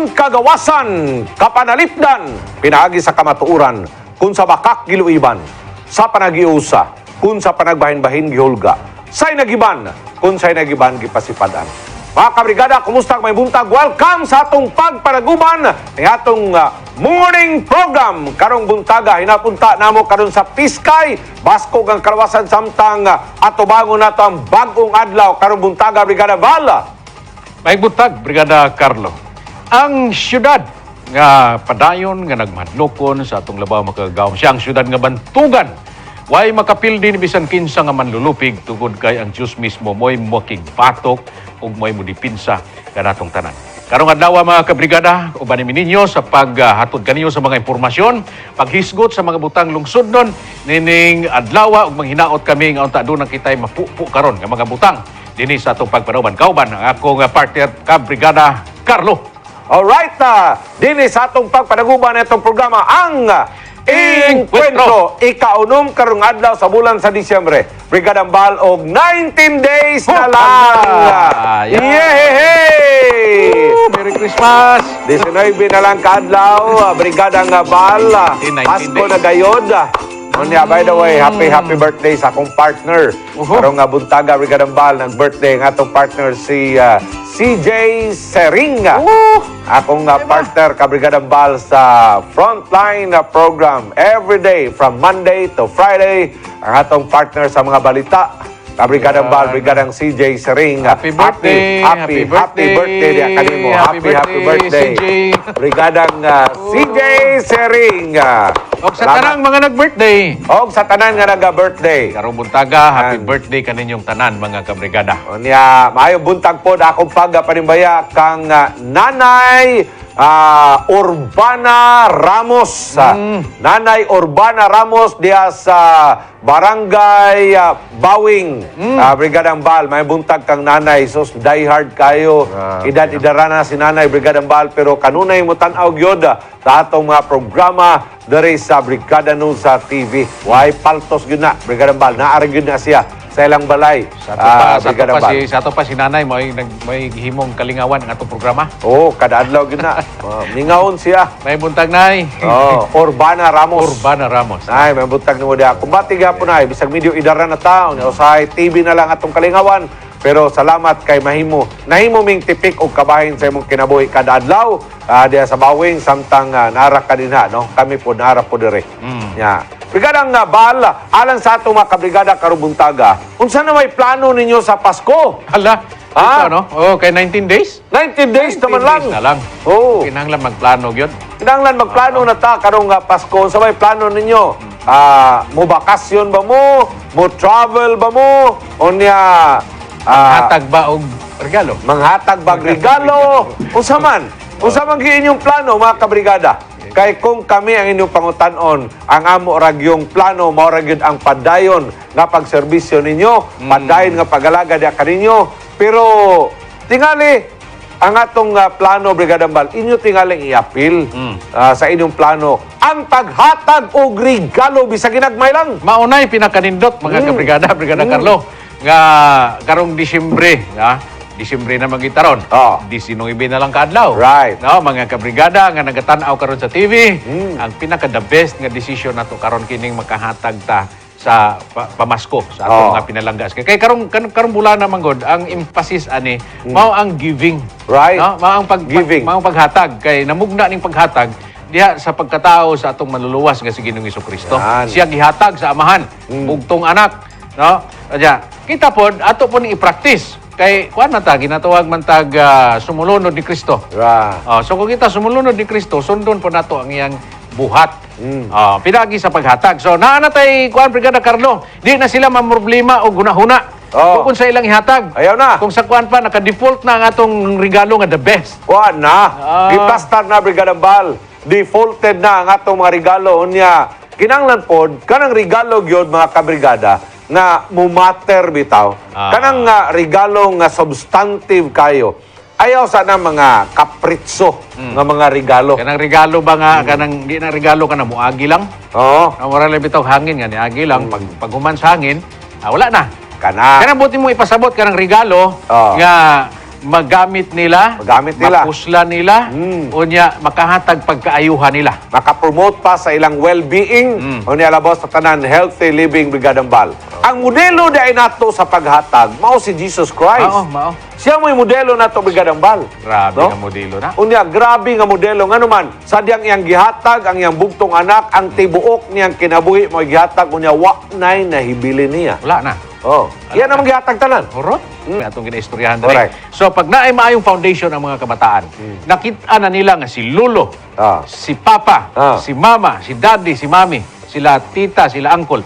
ang kagawasan, kapanalipdan, pinaagi sa kamatuuran, kung sa bakak giluiban, sa panagiusa, kung sa panagbahin-bahin gihulga, say nagiban, kung say nagiban gipasipadan. Mga kabrigada, kumusta may buntag? Welcome sa atong pagpanaguban ng atong morning program. Karong buntaga, hinapunta namo karon sa Piskay, Baskog ang kalawasan samtang atubangon nato ang bagong adlaw. Karong buntaga, Brigada Val. May buntag, Brigada Carlo. Ang syudad nga padayon nga nagmadlokon sa atong labaw makagawom siya ang syudad nga Bantugan. Way makapil din bisan kinsa nga manlulupig tungod kay ang Diyos mismo mo'y makigbatok ug mo'y mudipinsa kanatong tanan. Karong adlaw mga kabrigada, uban ninyo sa paghatod kaniyo sa mga impormasyon, paghisgot sa mga butang lungsod nun, nining adlaw ug manghinaot kami nga unta dunang kitay mapupo karon nga mga butang dinhi sa atong pagpanauban. Kauban ang akong partner kabrigada Carlo. Alright, dinhi sa atong pagpanaguban itong programa ang Encuentro, ikaunom karong adlaw sa bulan sa Disyembre. Brigada Val og 19 days na lang. Yehey! Merry Christmas! 19 na lang kaadlaw, Brigada Val. Pasko na gayod. By the way, happy birthday sa akong partner. Karong buntaga, Brigada Val, nag-birthday ang atong partner si CJ Seringa. Akong partner Kabrigada Val sa Frontline program every day from Monday to Friday. Ang atong partner sa mga balita Kabrigada Val, Brigadang CJ Seringa. Happy birthday! Happy birthday diya kanimo. Happy birthday. Brigadang CJ Seringa. Og sa tanang mga nag-birthday. Og sa tanan nga naga-birthday. Karong buntaga, happy birthday kaninyong tanan mga kabrigada. Unya, maayo buntag po na akong pagpanimbaya kang Nanay Urbana Ramos. Nanay Urbana Ramos diya sa Barangay Bawing. Brigadang Val, may buntag kang nanay. So, die hard kayo. Idad-idara na si Nanay Brigadang Val. Pero kanunay mo tanaw gyud sa atong mga programa dari sa Brigada News sa TV. Why paltos gyud na Brigadang Val. Naari gyud na siya sa ilang balay. Sa ato pa si Nanay may himong kalingawan ng atong programa. Kada adlaw gyud na. Mingawon siya. May buntag nay. Urbana Ramos. Urbana Ramos. Ay, may buntag ni mo dia. Kumbati gapon ay bisag medyo idara na taon. Usahay TV na lang atong kalingawan. Pero salamat kay mahimo. Nahimo ming tipik og kabahin sa imong kinabuhi kada adlaw. Diya sa Bawing samtang naara ka dinha, no? Kami po naara po dire. Nya. Brigadang Val, alang sa atong mga kabrigada karong buntaga, unsa na may plano ninyo sa Pasko? Hala. Ito, no? Kay 19 days? 19 days naman lang. Na lang. Kinahanglan magplano gyud. Kinahanglan magplano na ta karong Pasko. Unsa may plano ninyo? Mo bakasyon ba mo? Mo travel ba mo? Unya hatag ba og regalo? Manghatag ba og regalo? Unsa man giinyong plano mga kabrigada? Kay kung kami ang inyong pangutan-on, ang amo ragyong plano, mao ra gyud ang padayon nga pagserbisyo ninyo, padayon nga pag-alaga diha kaninyo. Pero tingali ang atong plano, Brigada Val, inyo tingaling i-appeal sa inyong plano ang paghatag og regalo bisag ginagmay lang. Maunay pinakanindot mga kabrigada, Brigada Carlo, nga karong Disyembre, Disyembre na magitaron. 19 na lang kaadlaw. Right. No, mga kabrigada nga nagatanaw karon sa TV, ang pinaka the best nga decision nato karon kining makahatag ta sa pamasko sa ato mga pinalanggas. Kay karong bulan na manggod, ang emphasis ani mao ang giving. Right. No, mao ang giving. Mao paghatag kay namugna ning paghatag diha sa pagkatao sa atong manluluwas nga si Ginoong Hesukristo. Siya gihatag sa amahan, bugtong anak, no? Kaya kita pod ato po ni i-practice. Kay kuan man ta ginatawag man tag sumulunod ni Kristo. So kung kita sumulunod ni Kristo, sundon po nato ang iyang buhat. Pinagi sa paghatag. So naanatay kuan Brigada Carlo, di na sila mamroblema o gunahuna. Kung sa ilang ihatag. Ayaw na. Kung sa kuan pa naka-default na ang atong regalo nga the best. Kuan na. Giplastar na Brigada Val. Defaulted na ang atong mga regalo unya. Kinanglan pod kanang regalo gyud mga kabrigada nga mumater bitaw. Kanang regalo nga substantive kayo. Ayaw sana mga kapritso nga mga regalo. Kanang regalo ba nga kanang di na regalo kana muagi lang? Mura lang bitaw hangin nga niagi lang pag human sa hangin, wala na. Kanang buti mo ipasabot kanang regalo nga magamit nila, mapusla nila, unya makahatag pagkaayuhan nila. Makapromote pa sa ilang well-being o nialabas sa tanan healthy living Brigadang Bal. Ang modelo na nato sa paghatag mao si Jesus Christ. Mao. Siya mo'y modelo nato Brigadang Bal. Grabe nga modelo na. Unya grabe nga modelo nga naman sadyang iyang gihatag ang iyang bugtong anak ang tibuok niyang kinabuhi mo gihatag unya wa nay nahibili niya. Wala na. Oh, iyan ang gihatag tanan. Horot. Atong ginaistoryahan na Alright. So pag naay maayong foundation ang mga kabataan, nakita na nila nga si Lolo, si Papa, si Mama, si Daddy, si Mami, sila tita, sila uncle,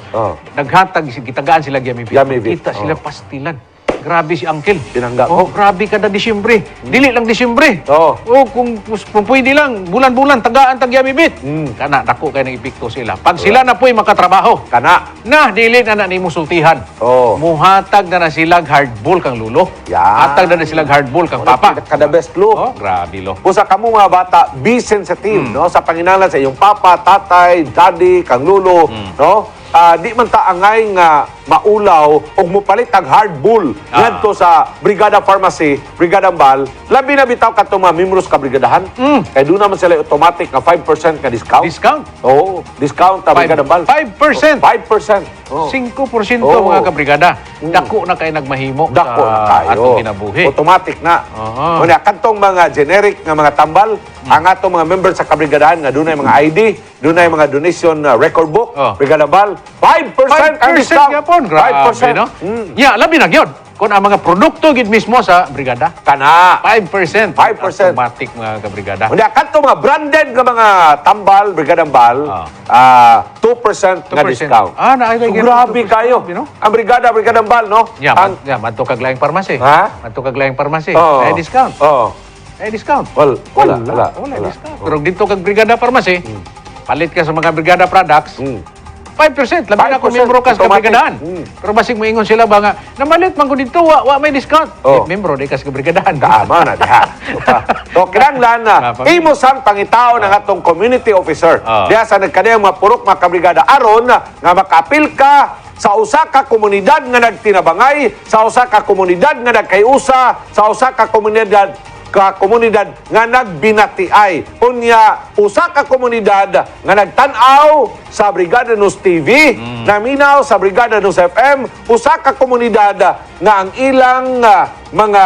naghatag, gitagaan sila Yamivit. Yamivit. Kita sila pastilan. Grabe si Uncle. Tinanggap. Grabe kada Disyembre. Dili lang Disyembre. Kung pwede lang, bulan-bulan, tagaan tag Yamivit. Kana, dako kayo ng epekto sila. Pag sila na po'y makatrabaho, na, dili na ni musultihan. Muhatag na silang hardball kang lulo. Hatag na silang hardball kang papa. Kada best lo. Grabe lo. Kung sa kamo mga bata, be sensitive, no? Sa panginahanglan sa iyong papa, tatay, daddy, kang lulo, no? Di man ta angay nga maulaw o mupalit ang hard bull ngadto sa Brigada Pharmacy, Brigada Bal, labi na bitaw katong mga membros ka brigadahan. Kay doon naman sila automatic nga 5% ka discount. Discount? Oo, discount ta Brigada Bal. 5%? 5%. 5% mga kabrigada. Dako na kayo nagmahimo Dako na sa kayo. atong kinabuhi. Automatic na. Muna, kantong mga generic nga mga tambal, ang atong mga members sa kabrigadahan nga doon mga ID, doon mga donation record book, Brigada Bal, 5% ang discount. 5% grabe, 5%. no? Labi na yun. Kung ang mga produkto gid mismo sa brigada, Kana. 5%. 5%. Automatic mga kabrigada. Muna, kantong mga branded nga mga tambal, Brigada Bal, 2% nga discount. So, grabe kayo. Ang Brigada Bal, no? Madto kag laing parmase. Madto kag laing parmase. Ay discount. Ay discount. Wala discount. Pero dito kag brigada parmase, palit ka sa mga brigada products, 5%. Labi na kung 5% membro ka sa automatic. brigadahan. Pero basig moingon sila ba nga, namalit man ko dito, wa may discount. Membro, di ka sa brigadahan. Tama na diha. So, kinanglan na, imo sang pangitao ng atong community officer. Diha sa nagkadayang mga purok mga kabrigada. Aron nga makapil ka sa usa ka komunidad nga nagtinabangay, sa usa ka komunidad nga nagkayusa, sa usa ka komunidad nga nagbinatiay. Unya, usa ka komunidad nga nagtan-aw sa Brigada News TV, naminaw sa Brigada News FM, usa ka komunidad nga ang ilang mga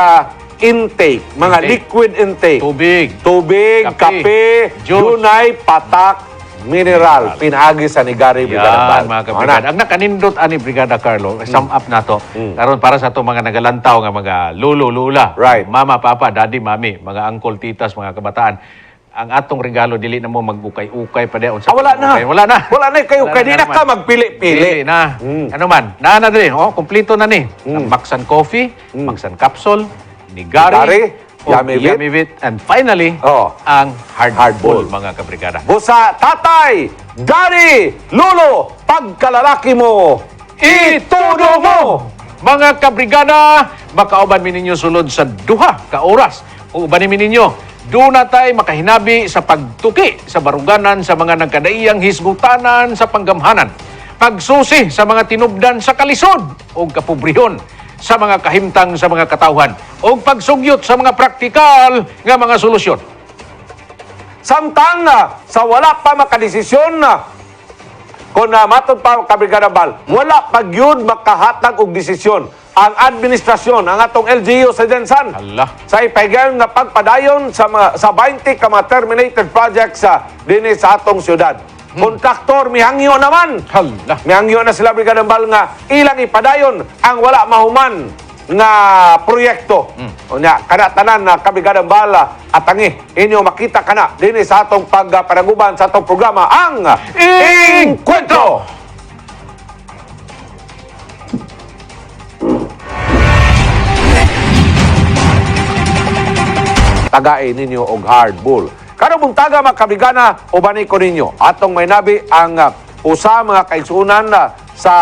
intake, mga liquid intake. Tubig, kape, dunay, patak, mineral, pinagi sa Nigari Brigada Bal. Mga kabrigada. Ang nakanindot ani Brigada Carlo, sum up na to. Karon para sa to mga nagalantaw nga mga lolo, lula, mama, papa, daddy, mami, mga uncle, titas, mga kabataan. Ang atong regalo dili na mo mag-ukay-ukay pa dayon. Wala na. Wala na. Wala na kayo. Kaya di na ka magpili-pili. Na. Ano man. Na din. Kompleto na ni. Maxan Coffee, Maxan Capsule, Nigari, Yamivit, and finally, ang hardball, mga kabrigada. Busa, tatay, daddy, lolo, pagkalalaki mo, itudo mo! Mga kabrigada, makauban mi ninyo sulod sa duha ka oras. Uban mi ninyo, doon na tayo makahinabi sa pagtuki sa baruganan sa mga nagkadaiyang hisgutanan sa panggamhanan. Pagsusi sa mga tinubdan sa kalisod o kapobrihon sa mga kahimtang sa mga katawhan o pagsugyot sa mga praktikal nga mga solusyon. Samtang sa wala pa makadesisyon kung matod pa kabrigada Bal, wala pa gyud makahatag og desisyon ang administrasyon, ang atong LGU sa Jensan. Sa ipagayong nga pagpadayon sa 20 ka mga terminated projects dinhi sa atong syudad. Kontraktor mihangyo naman. Mihangyo na sila Brigada Bal nga ilang ipadayon ang wala mahuman nga proyekto. Unya kana tanan na Brigada Bal atangi inyo makita kana dinhi sa atong pagpanaguban sa atong programa ang Encuentro. Tagain ninyo og hard bull. Karong buntaga mga kabigana, ubanay ko ninyo. Atong may nabi ang usa mga kaigsunan sa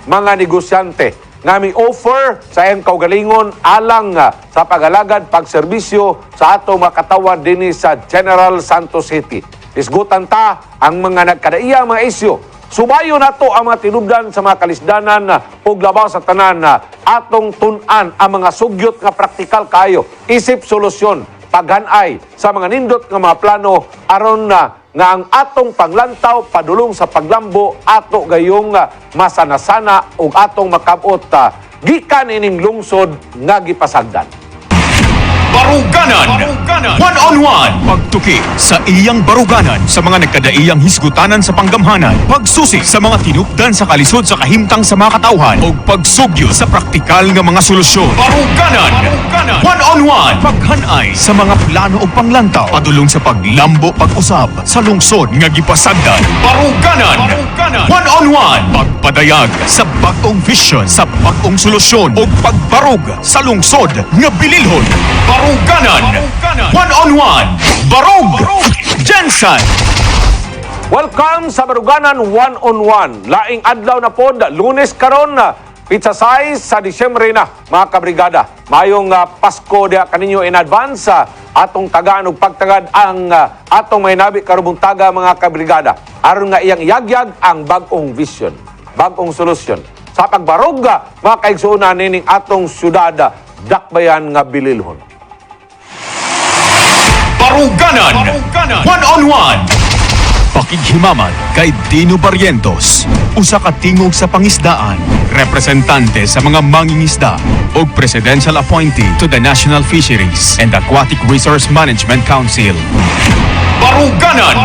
mga negosyante nga may offer sa iyang kaugalingon alang sa pag-alagad, pagserbisyo sa atong mga katawan dinhi sa General Santos City. Isgutan ta ang mga nagkadaiya mga isyu Subayo na to ang mga tinubdan sa mga kalisdanan ug labaw sa tanan atong tun-an ang mga sugyot nga praktikal kayo. Isip solusyon, paghanay sa mga nindot nga mga plano aron nga ang atong panglantaw padulong sa paglambo ato gayong masanasana ug atong makabot gikan ining lungsod nga gipasagdan. Baruganan. One-on-one. Pagtuki sa iyang baruganan sa mga nagkadaiyang hisgutanan sa panggamhanan. Pagsusi sa mga tinupdan sa kalisod sa kahimtang sa mga katawhan. O pagsugyo sa praktikal nga mga solusyon. Baruganan. One-on-one. Paghanay sa mga plano o panglantaw. Padulong sa paglambo pag-usab sa lungsod nga gipasagdan. Baruganan. One-on-one. Pagpadayag sa bagong vision sa bagong solusyon o pagbarug sa lungsod nga bililhon. Baruganan. One-on-one. Barug. Jensen. Welcome sa Baruganan One-on-One. Laing adlaw na pod, Lunes karon, pizza size sa Disyembre na, mga kabrigada. Mayong Pasko dia kaninyo in advance, atong tagaan ug pagtagad ang atong may nabi karubong taga, mga kabrigada. Aron nga iyang iyagyag ang bagong vision, bagong solusyon. Sa pagbarog, mga kaigsuunan nining atong syudad, dakbayan nga bililhon. Baruganan. One-on-one. Pakighimaman kay Dino Barrientos, usa ka tingog sa pangisdaan, representante sa mga mangingisda ug presidential appointee to the National Fisheries and Aquatic Resource Management Council. Baruganan.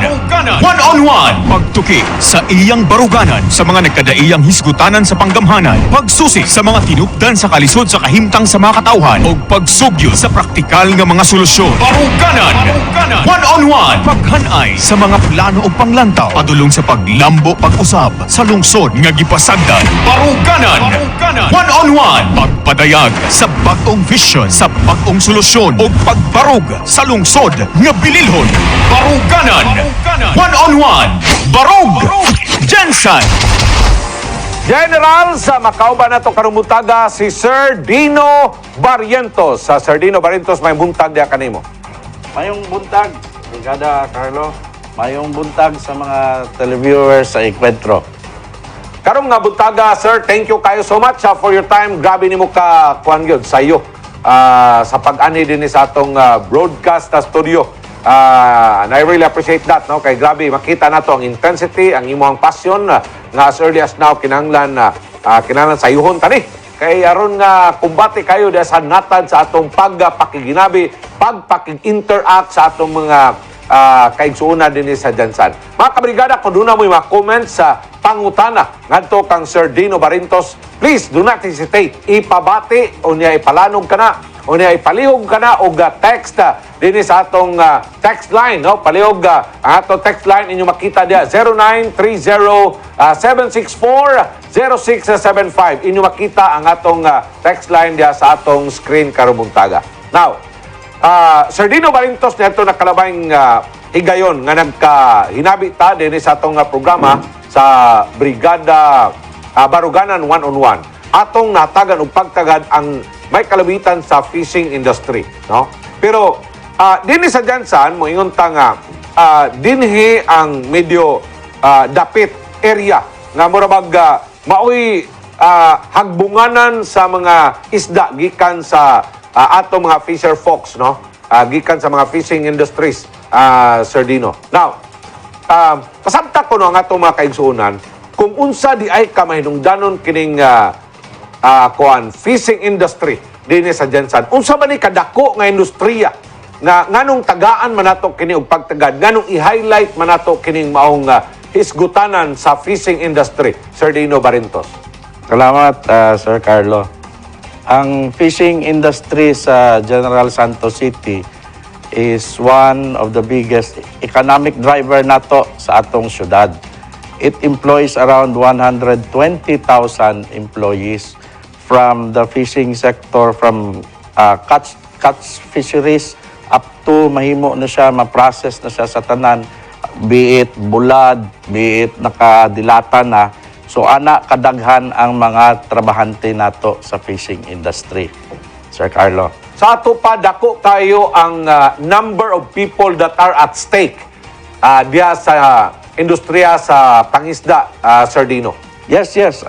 One-on-one. Pagtuki sa iyang baruganan sa mga nagkadaiyang hisgutanan sa panggamhanan. Pagsusi sa mga tinupdan sa kalisod sa kahimtang sa mga katawhan. O pagsugyo sa praktikal nga mga solusyon. Baruganan. One-on-one. Paghanay sa mga plano o panglantaw. Padulong sa paglambo pag-usab sa lungsod nga gipasagdan. Baruganan. One-on-one. Pagpadayag sa bagong vision sa bagong solusyon o pagbarug sa lungsod nga bililhon. Baruganan. One-on-one. Barug. Jensen. General, sa makauban na ito karumutaga si Sir Dino Barrientos. Sa Sir Dino Barrientos, may buntag diya kanimo. Mayong buntag, Brigada Carlo. Mayong buntag sa mga televiewers sa Encuentro. Karong nga buntaga, sir, thank you kayo so much for your time. Grabe nimo ka kuan gyud sa iyo sa pag-ani din sa atong broadcast studio. And I really appreciate that, no? Kay grabe makita nato ang intensity, ang imong passion nga as early as now kinahanglan sayuhon tani. Kay aron nga kumbati kayo diha sa natad sa atong pagpakiginabi, pagpakig-interact sa atong mga kaigsuuna din sa Jansan. Mga kabrigada, kung doon na mo yung mga comments sa pangutana ngadto kang Sir Dino Barrientos, please do not hesitate. Ipabati o niya ipalanog ka na o niya ipalihog ka na o text din sa atong text line. No? Palihog ang atong text line inyo makita diya 0930-764-0675. Inyo makita ang atong text line diya sa atong screen karubuntaga. Now, Sir Dino Barrientos nito nakalabayng higayon nga nagka-hinabi ta din sa atong programa sa Brigada Baruganan One-on-One. Atong natagan o pagtagad ang may kalabitan sa fishing industry. No? Pero din sa Jansan, moingon ta nga dinhi ang medyo dapit area nga murabag maoy hagbunganan sa mga isda gikan sa atong mga fisher folks, no? Gikan sa mga fishing industries, Sir Dino. Now, pasabta ko no ang atong mga kaigsuunan, kung unsa di ay kamahinungdanon kining fishing industry din sa Jansan. Unsa ba ni kadako nga industriya nga nganong tagaan man nato kini og pagtagad, nganong i-highlight man nato kining maong hisgutanan sa fishing industry, Sir Dino Barrientos? Salamat, Sir Carlo. Ang fishing industry sa General Santos City is one of the biggest economic driver nato sa atong syudad. It employs around 120,000 employees from the fishing sector, from catch fisheries up to mahimo na siya, ma-process na siya sa tanan, be it bulad, be it nakadilata na. So ana kadaghan ang mga trabahante nato sa fishing industry, Sir Carlo. Sa ato pa, dako tayo ang number of people that are at stake diya sa industriya sa pangisda, Sir Dino? Yes, yes.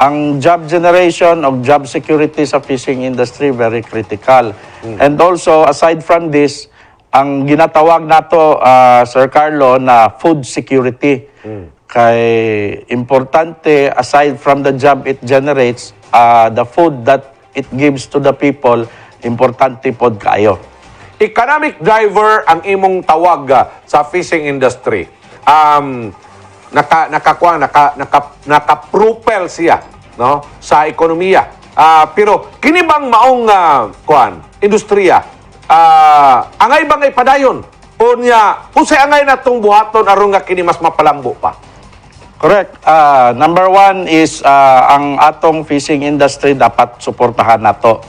Ang job generation of job security sa fishing industry very critical. And also, aside from this, ang ginatawag nato, Sir Carlo, na food security. Kay importante, aside from the job it generates, the food that it gives to the people, importante pod kayo. Economic driver ang imong tawag sa fishing industry. Naka-propel siya, no, sa ekonomiya. Pero kini bang maong industriya angay bangay padayon o niya unsay angay natong buhaton aron nga kini mas mapalambo pa? Correct. Number one is ang atong fishing industry dapat suportahan nato.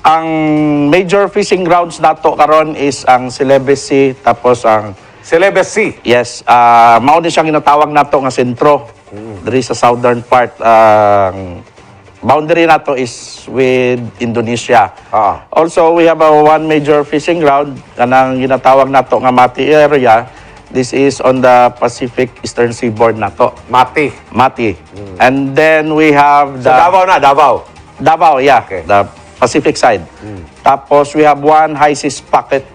Ang major fishing grounds nato karon is ang Celebes Sea, tapos ang Celebes Sea. yes, mao ni siyang ginatawag nato nga sentro. Diri sa southern part, boundary nato is with Indonesia. Also, we have one major fishing ground kanang ginatawag nato nga Mati area. This is on the Pacific Eastern Seaboard nato. Mati. And then we have Sa Davao na, Davao. Davao, yeah, Okay. the Pacific side. Tapos we have one high seas pocket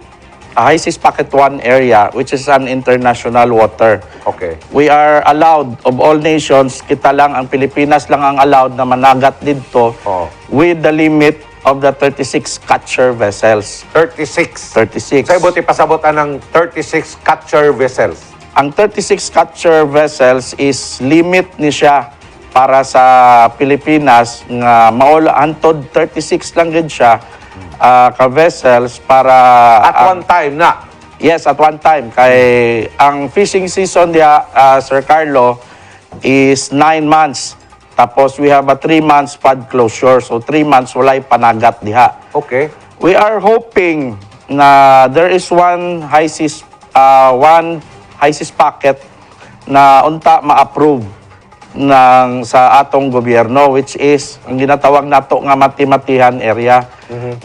1 area, which is an international water. Okay. We are allowed, of all nations, kita lang, ang Pilipinas lang ang allowed na managat dito Oo. with the limit of the 36 catcher vessels. 36. 36. Sa ibuti pasabotan ng 36 catcher vessels. Ang 36 catcher vessels is limit ni siya para sa Pilipinas nga maula hantod 36 lang gid siya ka vessels para At one time na. yes, at one time kay ang fishing season dia, Sir Carlo, is 9 months. Tapos we have a 3 months pad closure, so 3 months walay panagat diha. Okay. We are hoping na there is one high seas packet na unta ma-approve sa atong gobyerno, which is ang ginatawag nato nga Mati-Matihan area.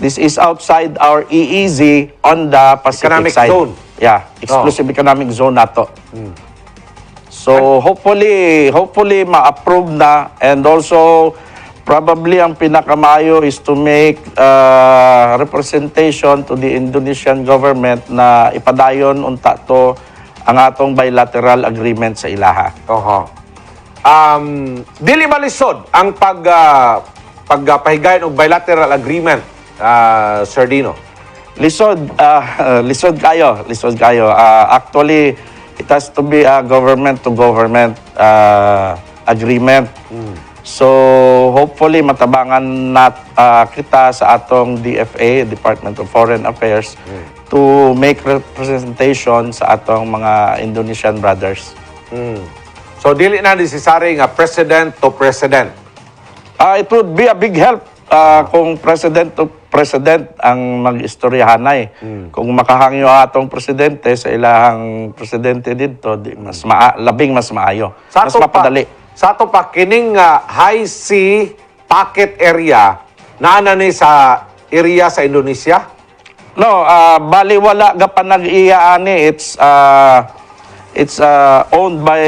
This is outside our EEZ on the Pacific Economic side. zone. Yeah, exclusive economic zone nato. So hopefully ma-approve na, and also probably ang pinakamayo is to make representation to the Indonesian government na ipadayon unta to ang atong bilateral agreement sa ilaha. Dili ba lisod ang pagpahigayon og bilateral agreement, Sir Dino? Lisod kayo. Actually, it has to be a government-to-government agreement. So, hopefully, matabangan kita sa atong DFA, Department of Foreign Affairs, to make representation sa atong mga Indonesian brothers. So, dili na necessary nga president to president. It would be a big help kung president to president ang mag-istoryahanay. Kung makahangyo atong presidente sa ilahang presidente dito, labing mas maayo. Mas mapadali. Sa ato pa, kining high sea pocket area na ni sa area sa Indonesia? No, bali wala ga pa nag-iya ani. It's owned by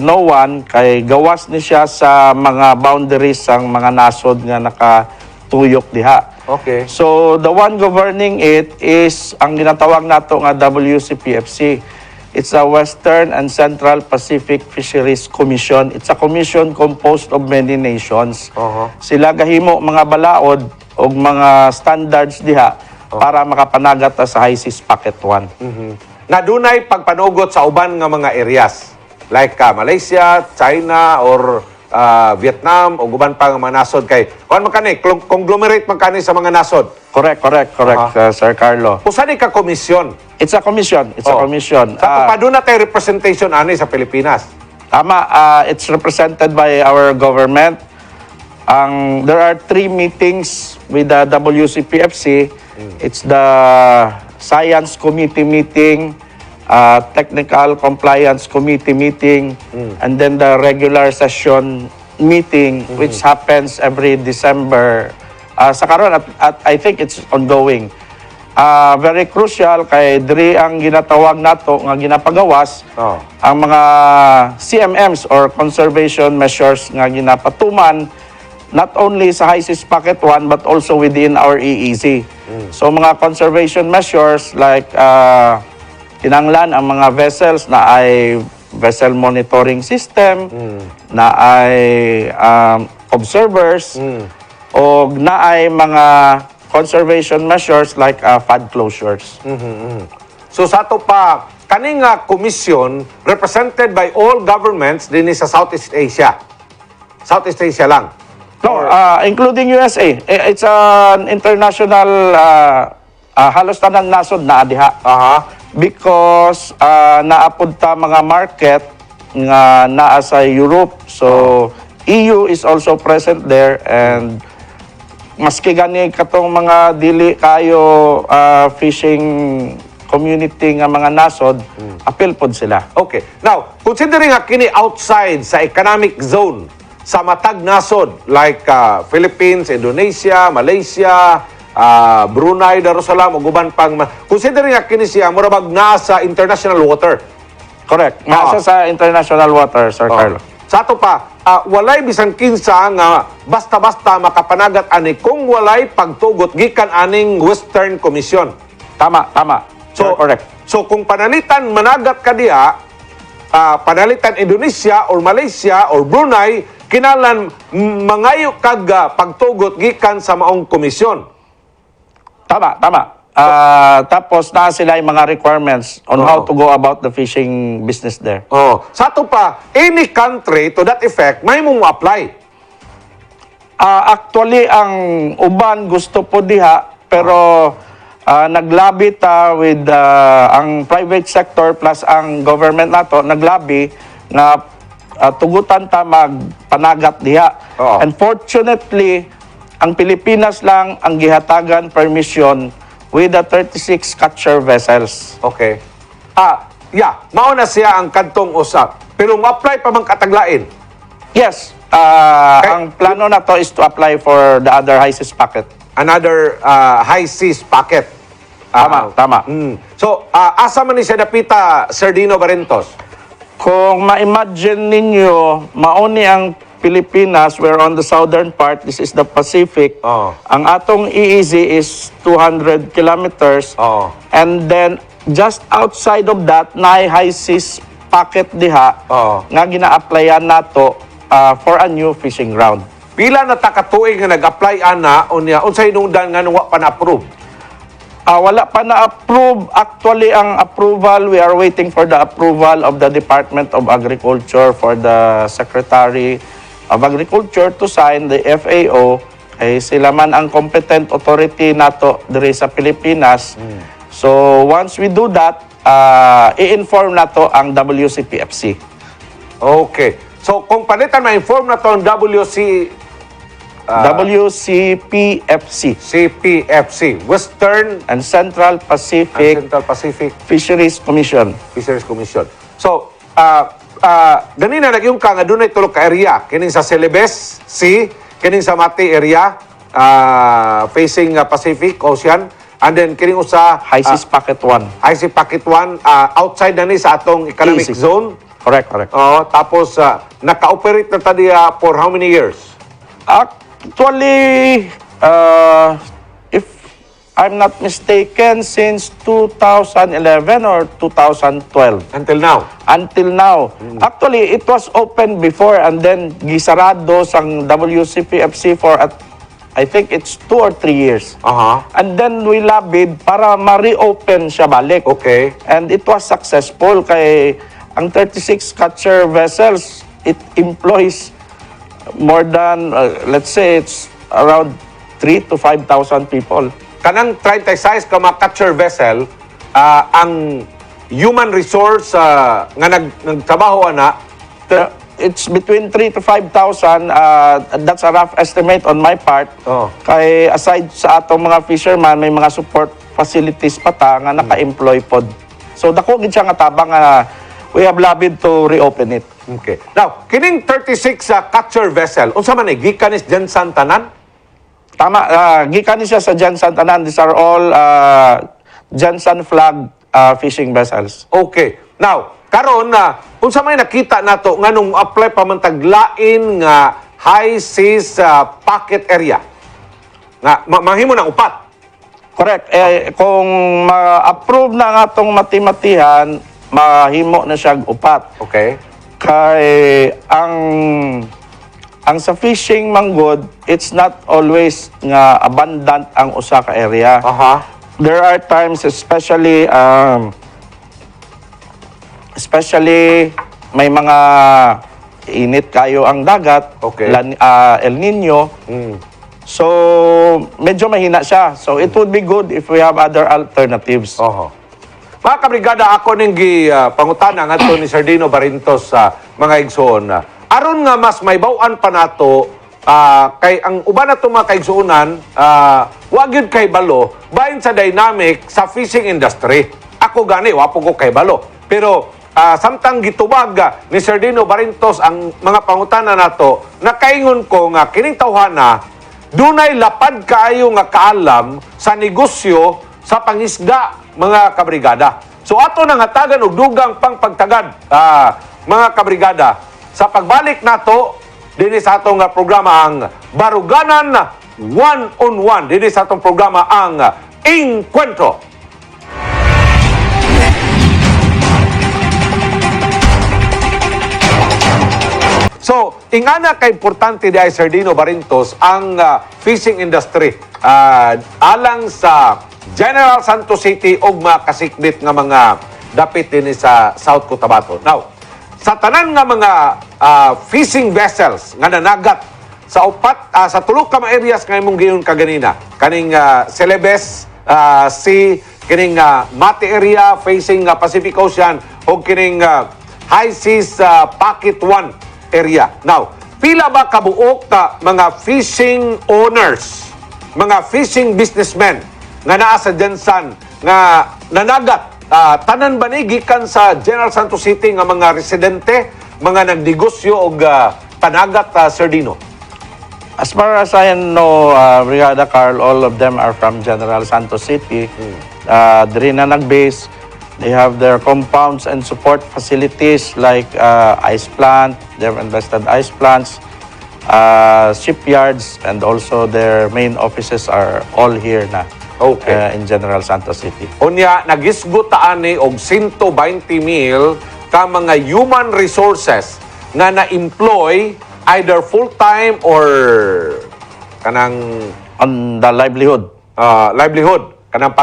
no one, kay gawas ni siya sa mga boundaries sang mga nasod nga nakatuyok diha. Okay. So the one governing it is ang ginatawag nato nga WCPFC. It's a Western and Central Pacific Fisheries Commission. It's a commission composed of many nations. Sila gahimo mga balaod o mga standards diha para makapanagat sa High Seas Packet 1. Na dunay pagpanugot sa uban nga mga areas like Malaysia, China, or Vietnam, o uban pa nga mga nasod kay kuan man kani conglomerate man kani sa mga nasod. Correct, Sir Carlo. Usa ni ka komisyon. It's a commission. Sa paduna tay representation ani sa Pilipinas. Tama, it's represented by our government. There are 3 meetings with the WCPFC. It's the Science Committee meeting, Technical Compliance Committee meeting, and then the regular session meeting, which happens every December. Sa karon, at I think it's ongoing. very crucial kay diri ang ginatawag nato nga ginapagawas Oh. ang mga CMMs or conservation measures nga ginapatuman not only sa HISIS Packet 1 but also within our EEZ. So mga conservation measures like kinanglan ang mga vessels na ay vessel monitoring system, na ay observers, o na ay mga conservation measures like FAD closures. So sa ato pa, kaning komisyon represented by all governments din sa Southeast Asia. Southeast Asia lang. No, including USA. It's an international halos tanang nasod na diha. Aha. Because naapod ta mga market nga naa sa Europe. So EU is also present there, and maski gani katong mga dili kayo fishing community nga mga nasod, apil pod sila. Okay. Now, considering kini outside sa economic zone sa matag nasod like Philippines, Indonesia, Malaysia, Brunei, Darussalam, ug uban pang considering kini siya murabag nasa international water. Correct. Nasa sa international water, Sir Carlo. Sa ato pa, walay bisan kinsa nga basta-basta makapanagat ani kung walay pagtugot gikan aning Western Commission. Tama, tama. So, correct. So kung panalitan managat ka diha, panalitan Indonesia or Malaysia or Brunei, kinalan mangayo kag pagtugot gikan sa maong komisyon. Tama, tama. Tapos na sila yung mga requirements on how to go about the fishing business there. Oh, sa ato pa, any country to that effect may mong apply. Actually, ang uban gusto po diha, pero naglabi ta with ang private sector plus ang government nato, naglabi na tugutan ta magpanagat diha. Oo. Unfortunately, ang Pilipinas lang ang gihatagan permission with the 36 catcher vessels. Okay. Mao na siya ang kantong usap. Pero ma-apply pa man kataglain. Yes, ang plano na to is to apply for the other HISIS packet. Another high seas packet. Tama, tama. So, asa man ni siya napita, Sir Dino Barrientos? Kung ma-imagine ninyo, mauni ang Pilipinas, we're on the southern part, this is the Pacific. Oo. Ang atong EEZ is 200 kilometers. Oo. And then, just outside of that, na high seas packet diha, Oo. nga gina-applyan nato for a new fishing ground. Pila na takatuig nga nag-apply ana unya unsay nungdan nga wa pa na-approve? Wala pa na-approve. Actually, ang approval, we are waiting for the approval of the Department of Agriculture for the Secretary of Agriculture to sign the FAO. Sila man ang competent authority nato diri sa Pilipinas. So, once we do that, i-inform nato ang WCPFC. Okay. So kung palitan ma-inform na to ang WCPFC CPFC, Western and Central and Pacific Central Pacific Fisheries Commission. Fisheries Commission. So, ganina nagyong ka nga dunay tulo ka area kining sa Celebes Sea, kining sa Mati area facing Pacific Ocean, and then kining usa HISIS Packet 1. IC Packet 1 outside na ni sa atong economic Easy. zone. Correct, correct. Tapos naka-operate na tadi for how many years? Actually, if I'm not mistaken, since 2011 or 2012. Until now. Until now. Actually, it was open before and then gisarado sang WCPFC for I think it's 2 or 3 years. And then we lobbied para ma-reopen siya balik. Okay. And it was successful kay ang 36 catcher vessels, it employs more than, let's say, it's around 3,000 to 5,000 people. Kanang 36 ka mga catcher vessel, ang human resource nga nagtrabaho ana, It's between 3,000 to 5,000. That's a rough estimate on my part. Oh. Kay aside sa atong mga fisherman, may mga support facilities pa ta nga naka-employ pod. So dako gid siya nga tabang nga we have lobbied to reopen it. Okay. Now, kining 36 catcher vessel, unsa man gikan is dyan sa tanan? Tama, gikan ni siya sa Jansan tanan. These are all Jansan flag fishing vessels. Okay. Now, karon na unsa may nakita nato nganong apply pa man taglain nga high seas pocket area. Nga mahimo ng upat. Correct. Kung ma-approve na nga itong matimatihan, mahimo na siya upat. Okay? Kay ang sa fishing manggod, it's not always nga abundant ang usa ka area. Aha. There are times, especially may mga init kayo ang dagat, Okay. El Nino. So, medyo mahina siya. So, it would be good if we have other alternatives. Oho. Mga kabrigada, ako ning pangutana ngadto ni Sardino Barintos sa mga igsoon. Aron nga mas may bawan pa nato kay ang uban nato mga kaigsuonan, wa gyud kay balo bahin sa dynamic sa fishing industry. Ako gani wa po ko kay balo. Pero samtang gitubag ni Sardino Barintos ang mga pangutana nato, nakaingon ko nga kining tawhana dunay lapad kaayo nga kaalam sa negosyo sa pangisda, mga kabrigada. So ato nang hatagan og dugang pang pagtagad, mga kabrigada, sa pagbalik nato dinhi sa atong programa ang Baruganan One-on-One, dinhi sa atong programa ang Encuentro. So, ingana ka importante di ay Sardino Barintos ang fishing industry alang sa General Santos City og makasikbit nga mga dapit din sa South Cotabato. Now, sa tanan nga mga fishing vessels nga nanagat sa upat sa tulo ka mga areas nga imong giyon kaganina, kaning Celebes Sea, kining Mati area facing Pacific Ocean o kining High Seas Pocket 1 area. Now, pila ba kabuok ka mga fishing owners, mga fishing businessmen nga naa sa Jansan nga nanagat tanan ba ni gikan sa General Santos City nga mga residente, mga nagnegosyo og panagat Sardino? As far as I know, Brigada Carl, all of them are from General Santos City. Diri na nag-base. They have their compounds and support facilities like ice plant. They have invested ice plants, shipyards, and also their main offices are all here na. Okay. In General Santos City. Unya, nagisgot ani og 120,000 ka mga human resources nga na-employ either full-time or kanang On the livelihood. livelihood, kanang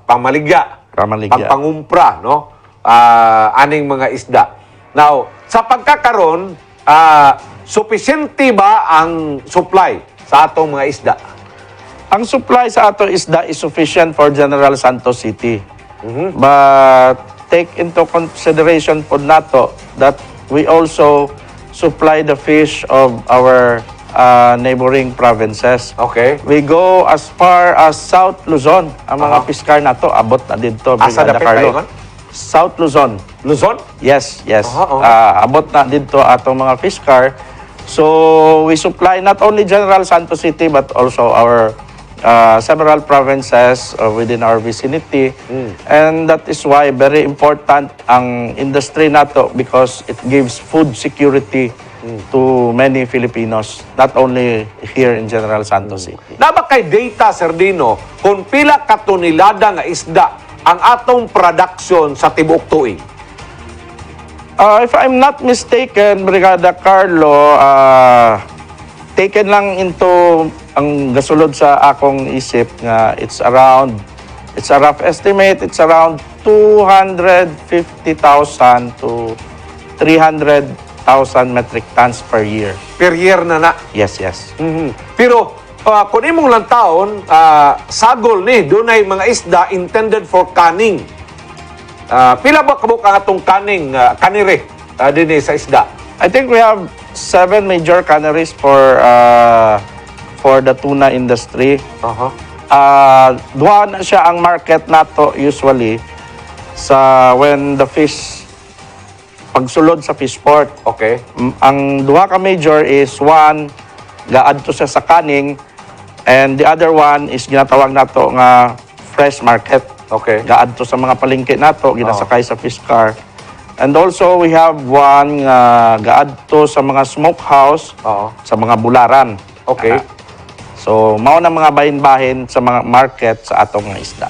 pamaligya, Pamaligya. pagpangumpra, no? Aning mga isda. Now, sa pagkakaron, sufficiente ba ang supply sa atong mga isda? Ang supply sa ato isda is sufficient for General Santos City. But take into consideration po nato that we also supply the fish of our neighboring provinces. Okay. We go as far as South Luzon. Ang mga piskar nato abot na dito. Asa Brigada dapit Carlo. kayo, man? South Luzon. Luzon? Yes, yes. Aha. Abot na dito atong mga fish car. So, we supply not only General Santos City but also our several provinces within our vicinity. And that is why very important ang industry nato because it gives food security to many Filipinos, not only here in General Santos City. Naba kay data, Sardino, kung pila katonelada nga isda ang atong production sa tibuok tuig? If I'm not mistaken, Brigada Carlo, taken lang into ang gasulod sa akong isip nga it's a rough estimate, it's around 250,000 to 300,000 metric tons per year. Per year na na. Yes, yes. Pero kung imong lang taon, sagol ni, dunay mga isda intended for canning. Pila ba kabuk ang atong canning, kanire din sa isda? I think we have 7 major canneries for the tuna industry. Duha na siya ang market nato usually sa when the fish pagsulod sa fish port. Okay. Ang duha ka major is one gaadto siya sa canning And the other one is ginatawag nato nga fresh market. Okay. Gaadto sa mga palengke nato, ginasakay sa fish car. And also we have one gaadto sa mga smokehouse, Oo. sa mga bularan. Okay. So mao na mga bahin-bahin sa mga market sa atong nga isda.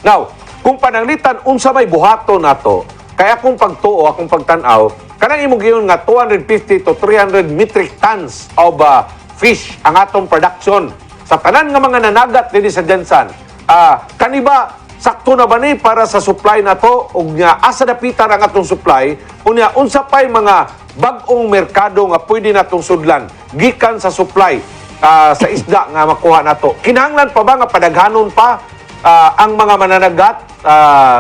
Now, kung pananglitan unsa may buhato nato, kaya akong pagtuo, akong pagtanaw, kanang imong giyon nga 250 to 300 metric tons of fish ang atong production sa tanan nga mga nanagat dinhi sa Jensan. Kaniba sakto na ba ni para sa supply nato ug nga asa dapitan ang atong supply unya unsa pay mga bag-ong merkado nga pwede natong sudlan gikan sa supply sa isda nga makuha nato. Kinahanglan pa ba nga padaghanon pa ang mga mananagat,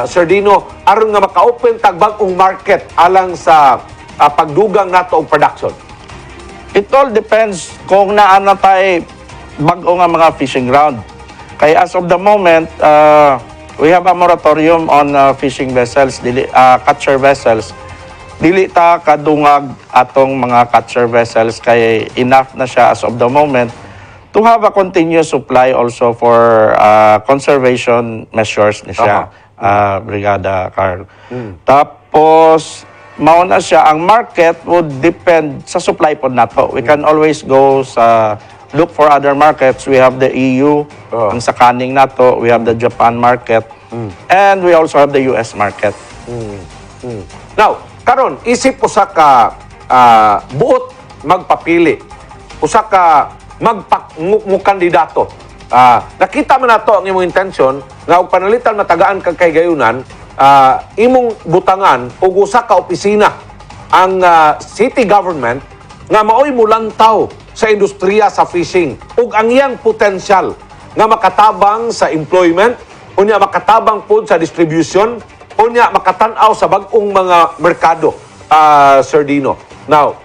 Sir Dino, aron nga maka-open tag bag-ong market alang sa pagdugang nato og production? It all depends kung naan na tayo bago nga mga fishing ground. Kaya as of the moment, we have a moratorium on fishing vessels, catcher vessels. Dili ta kadungag atong mga catcher vessels kay enough na siya as of the moment to have a continuous supply also for conservation measures ni siya, Brigada Carl. Tapos, mao na siya, ang market would depend sa supply po nato. We can always go sa look for other markets. We have the EU, ang sa kaning nato. We have the Japan market. And we also have the US market. Now, karon isip usa ka buot magpapili. Usa ka kandidato. Nakita man nato ang imong intention nga og panalitan matagaan kag kay gayunan, imong butangan og usa ka opisina ang city government nga maoy mulantaw sa industriya sa fishing ug ang iyang potensyal nga makatabang sa employment, unya makatabang pud sa distribution, unya makatan-aw sa bag-ong mga merkado, Sir Dino. Now,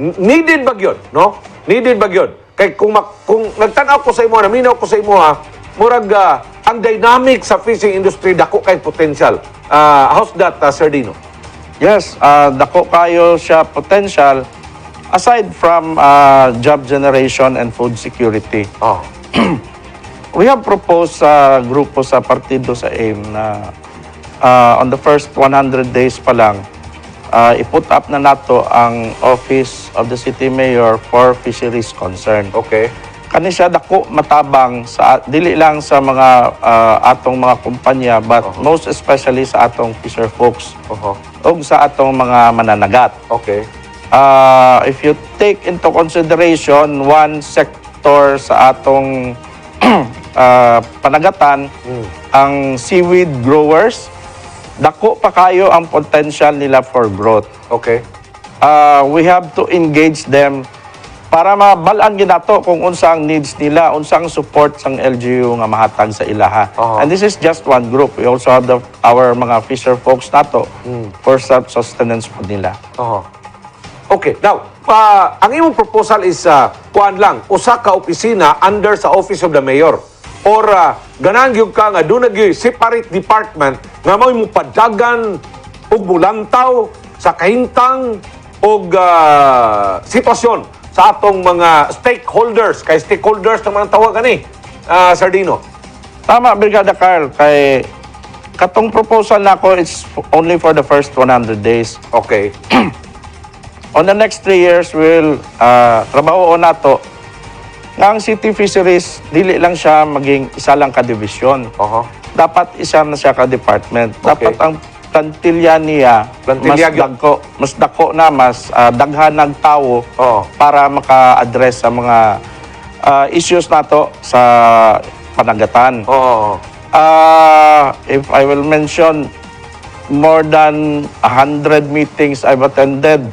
needed ba gyud, no? Needed ba gyud? Kay kung nagtan-aw ko sa imo, naminaw ko sa imo murag ang dynamic sa fishing industry dako kay potential. How's that, Sir Dino? Yes, dako kayo siya potential aside from job generation and food security. Oh. We have proposed sa grupo sa partido sa AIM na on the first 100 days pa lang, i-put up na nato ang Office of the City Mayor for Fisheries Concern. Okay. Kani siya dako matabang sa dili lang sa mga atong mga kumpanya but most especially sa atong fisher folks ug sa atong mga mananagat. Okay. If you take into consideration one sector sa atong panagatan, ang seaweed growers, dako pa kayo ang potential nila for growth. Okay. We have to engage them para mabalaan ginato kung unsang needs nila, unsang support sang LGU nga mahatag sa ilaha. And this is just one group. We also have our mga fisher folks nato for self-sustenance po nila. Okay. Now, ang imong proposal is kuan lang, usa ka opisina under sa Office of the Mayor. Or ganang gyud ka nga doon separate department nga mao mo padagan og bulantaw sa kahintang og sitwasyon sa atong mga stakeholders, kay stakeholders naman ang tawag ani, Sir Dino. Tama, Brigada Carl, kay katong proposal nako it's only for the first 100 days. Okay. On the next 3 years, we'll trabaho nato nga ang city fisheries, dili lang siya maging isa lang ka-division. Dapat isa na siya ka-department. Okay. Dapat ang plantilya niya mas dako na, mas daghan ng tao para maka-address sa mga issues nato sa panagatan. If I will mention, more than 100 meetings I've attended.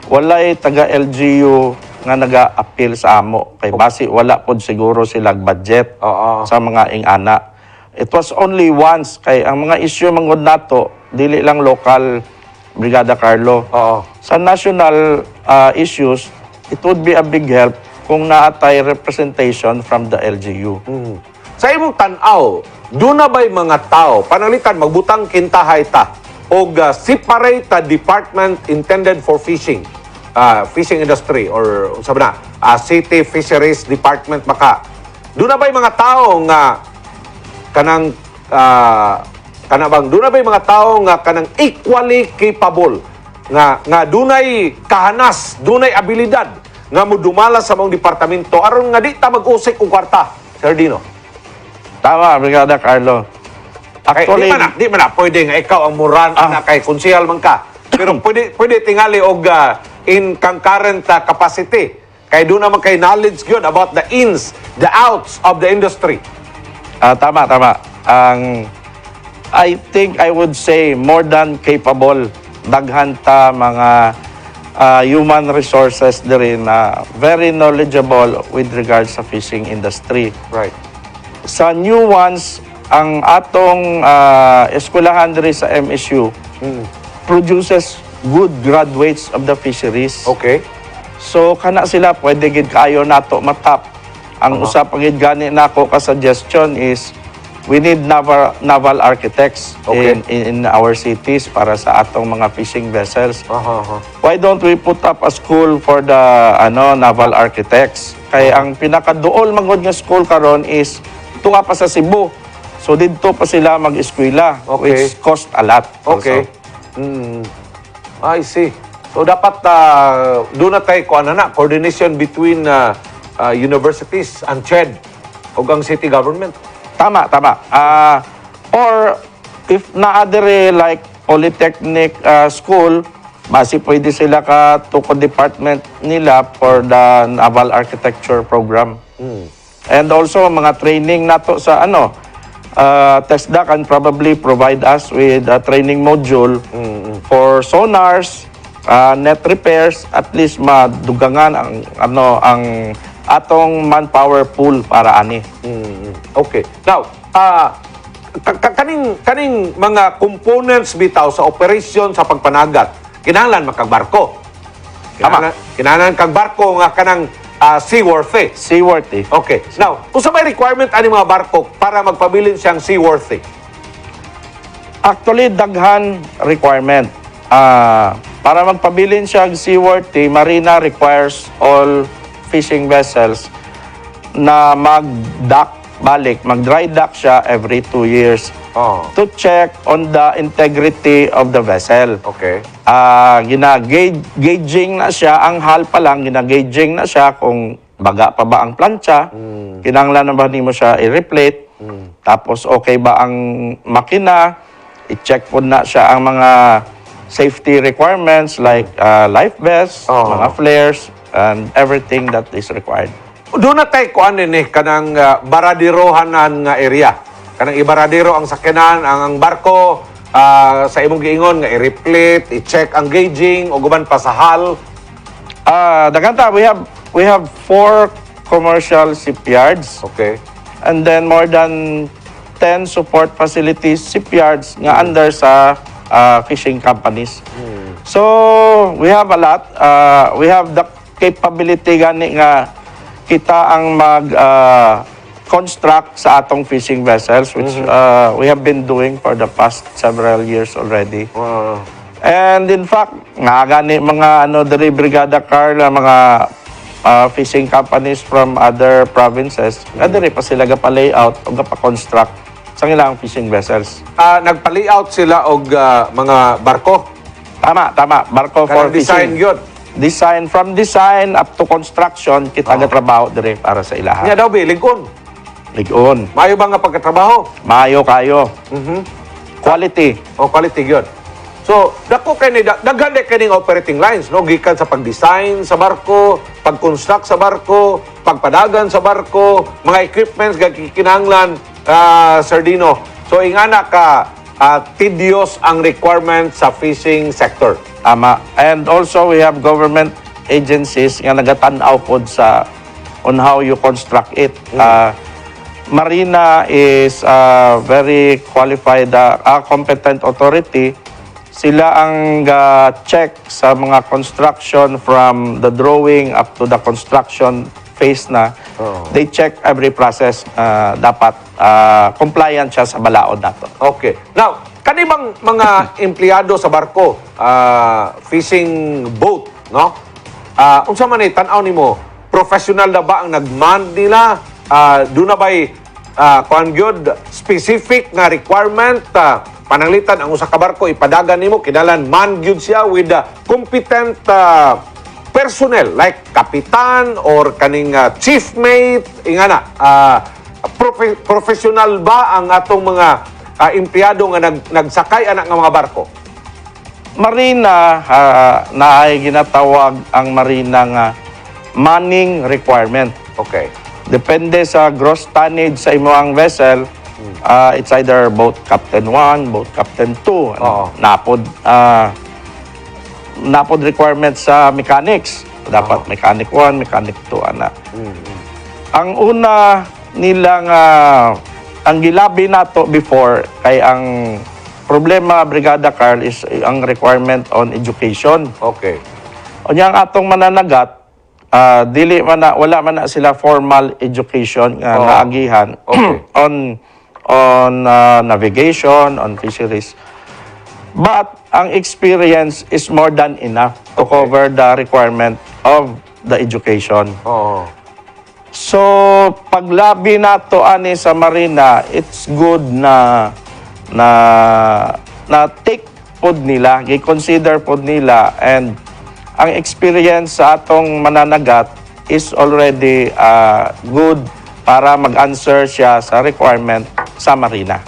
Walay taga-LGU nga naga-appeal sa amo. Kay basi wala pod siguro silang budget sa mga ingana. It was only once. Kay ang mga issue mangod nato, dili lang local, Brigada Carlo. Sa national issues, it would be a big help kung naatay representation from the LGU. Sa imong tan-aw, doon na ba'y mga tao, panalitan, magbutang kintahay ta, o separate department intended for fishing, fishing industry, or sabi na, city fisheries department maka, doon na ba'y mga tao nga kanang doon na ba'y mga tao nga kanang equally capable nga dunay kahanas, dunay abilidad nga modumala sa mong departamento aron nga di ta mag-usik og kwarta, Sir Dino? Tama, Brigada Carlo. Actually, di man na pwede nga ikaw ang muran na kay konsehal man ka. Pero pwede tingali og in concurrent capacity. Kay doon naman kay knowledge yun about the ins, the outs of the industry. Tama. I think I would say more than capable. Daghan ta mga human resources diri na very knowledgeable with regards sa fishing industry. Right. Sa new ones, ang atong eskwelahan diri sa MSU produces good graduates of the fisheries. Okay. So kana sila pwede gid kaayo nato matap. Ang usa pa gid gani nako ka suggestion is we need naval architects Okay. in our cities para sa atong mga fishing vessels. Aha. Why don't we put up a school for the naval architects? Kay ang pinakaduol magod nga school karon is tunga pa sa Cebu. So didto pa sila mag-eskwela, Okay. which cost a lot. Okay. Also. I see. So dapat doon na tayo coordination between universities and CHED o ang city government. Tama. Or if naadere like polytechnic school, basi pwede sila ka tukod department nila for the naval architecture program. And also mga training nato sa TESDA can probably provide us with a training module for sonars, net repairs, at least madugangan ang atong manpower pool para ani. Okay. Now, kaning mga components bitaw sa operasyon sa pagpanagat, kinahanglan makagbarko. Kinahanglan kag barko nga kanang seaworthy. Seaworthy. Okay. Now, kung sa may requirement ani mga barko para magpabilin siyang seaworthy? Actually, daghan requirement. Para magpabilin siya seaworthy, Marina requires all fishing vessels na mag-dock balik, mag-dry dock siya every 2 years to check on the integrity of the vessel. Okay. Gina-gauging na siya, ang hull pa lang, gina-gauging na siya kung baga pa ba ang plancha, kinanglan na ba mo siya i-replate, tapos okay ba ang makina, i-check po na siya ang mga safety requirements like life vests, mga flares, and everything that is required. Doon na tayo kanang baradirohanan nga area. Kanang ibaradiro ang sakyanan, ang barko, sa imong giingon nga i-replate, i-check ang gauging, o guman pa sa hull. Daganta, we have 4 commercial shipyards. Okay. And then more than 10 support facilities, shipyards nga under sa fishing companies. So, we have a lot. We have the capability gani nga kita ang construct sa atong fishing vessels, which we have been doing for the past several years already. And in fact, nga gani mga diri Brigada Carla, mga fishing companies from other provinces, diri pa sila gapa-layout o gapa-construct sa ilang fishing vessels. Nagpa-layout sila og mga barko. Tama. Barko for Kanang design fishing. yun. From design up to construction, kita trabaho dire para sa ilaha. Nya daw ligon. Ligon. Mayo ba nga pagkatrabaho? Maayo kayo. Quality. O quality yun. So, dako kay daghan kaning operating lines, no? Gikan sa pag-design sa barko, pag-construct sa barko, pagpadagan sa barko, mga equipments kinahanglan, Sir Dino. So, ingana ka tedious ang requirement sa fishing sector. Tama. And also, we have government agencies nga nagatan-aw pod on how you construct it. Marina is a very qualified, competent authority. Sila ang check sa mga construction from the drawing up to the construction phase na. They check every process. Dapat compliant siya sa balaod nato. Okay. Now, kanibang mga empleyado sa barko, fishing boat, no? Unsa man ay tan-aw nimo, professional na ba ang nagman nila doon na ba'y kuan gyud specific nga requirement pananglitan ang usa ka barko ipadagan nimo kinahanglan man gyud siya with competent personnel like kapitan or kaning chief mate ingana professional ba ang atong mga empleyado nga nagsakay anak nga mga barko? Marina na ay ginatawag ang marina nga manning requirement. Okay. Depende sa gross tonnage sa imuang vessel, it's either boat captain 1, boat captain 2. Oo. Napod requirement sa mechanics. Dapat mechanic 1, mechanic 2, ana. Ang una nilang ang gilabi nato before kay ang problema Brigada Carl is ang requirement on education. Okay. O niyang atong mananagat, dili man na, wala man na sila formal education nga naagihan Okay. on navigation, on fisheries. But ang experience is more than enough to cover the requirement of the education. Oo. So, paglabi nato ani sa marina, it's good na take pod nila, gi-consider pod nila, and ang experience sa atong mananagat is already good para mag-answer siya sa requirement sa marina.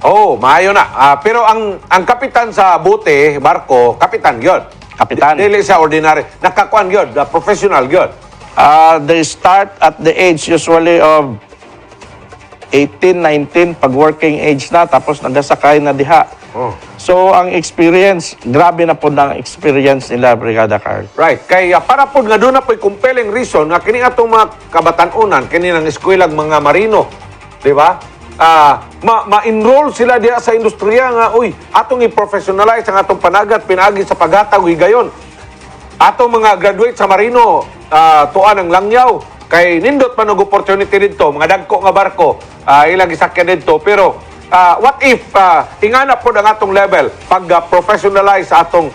Oh, maayo na. Pero ang kapitan sa bote, barko, kapitan gyud. Kapitan. Dili sa ordinary. Nakakuan gyud, professional gyud. They start at the age usually of 18, 19, pag working age na, tapos nagasakay na diha. Oh. So, ang experience, grabe na po ng experience nila, Brigada Carl. Right. Kaya para po nga doon na po'y compelling reason nga kini atong mga kabatanunan, kini ng eskwelang mga marino, di ba? Ma-enroll sila diha sa industriya nga, uy, atong i-professionalize ang atong panagat, pinagi sa paghatag, gayon. Atong mga graduate sa marino, tuan ang langyaw, kay nindot man og opportunity dito, mga dagko nga barko, ilang isakyan dito, pero what if ingana po ang atong level pag professionalize sa atong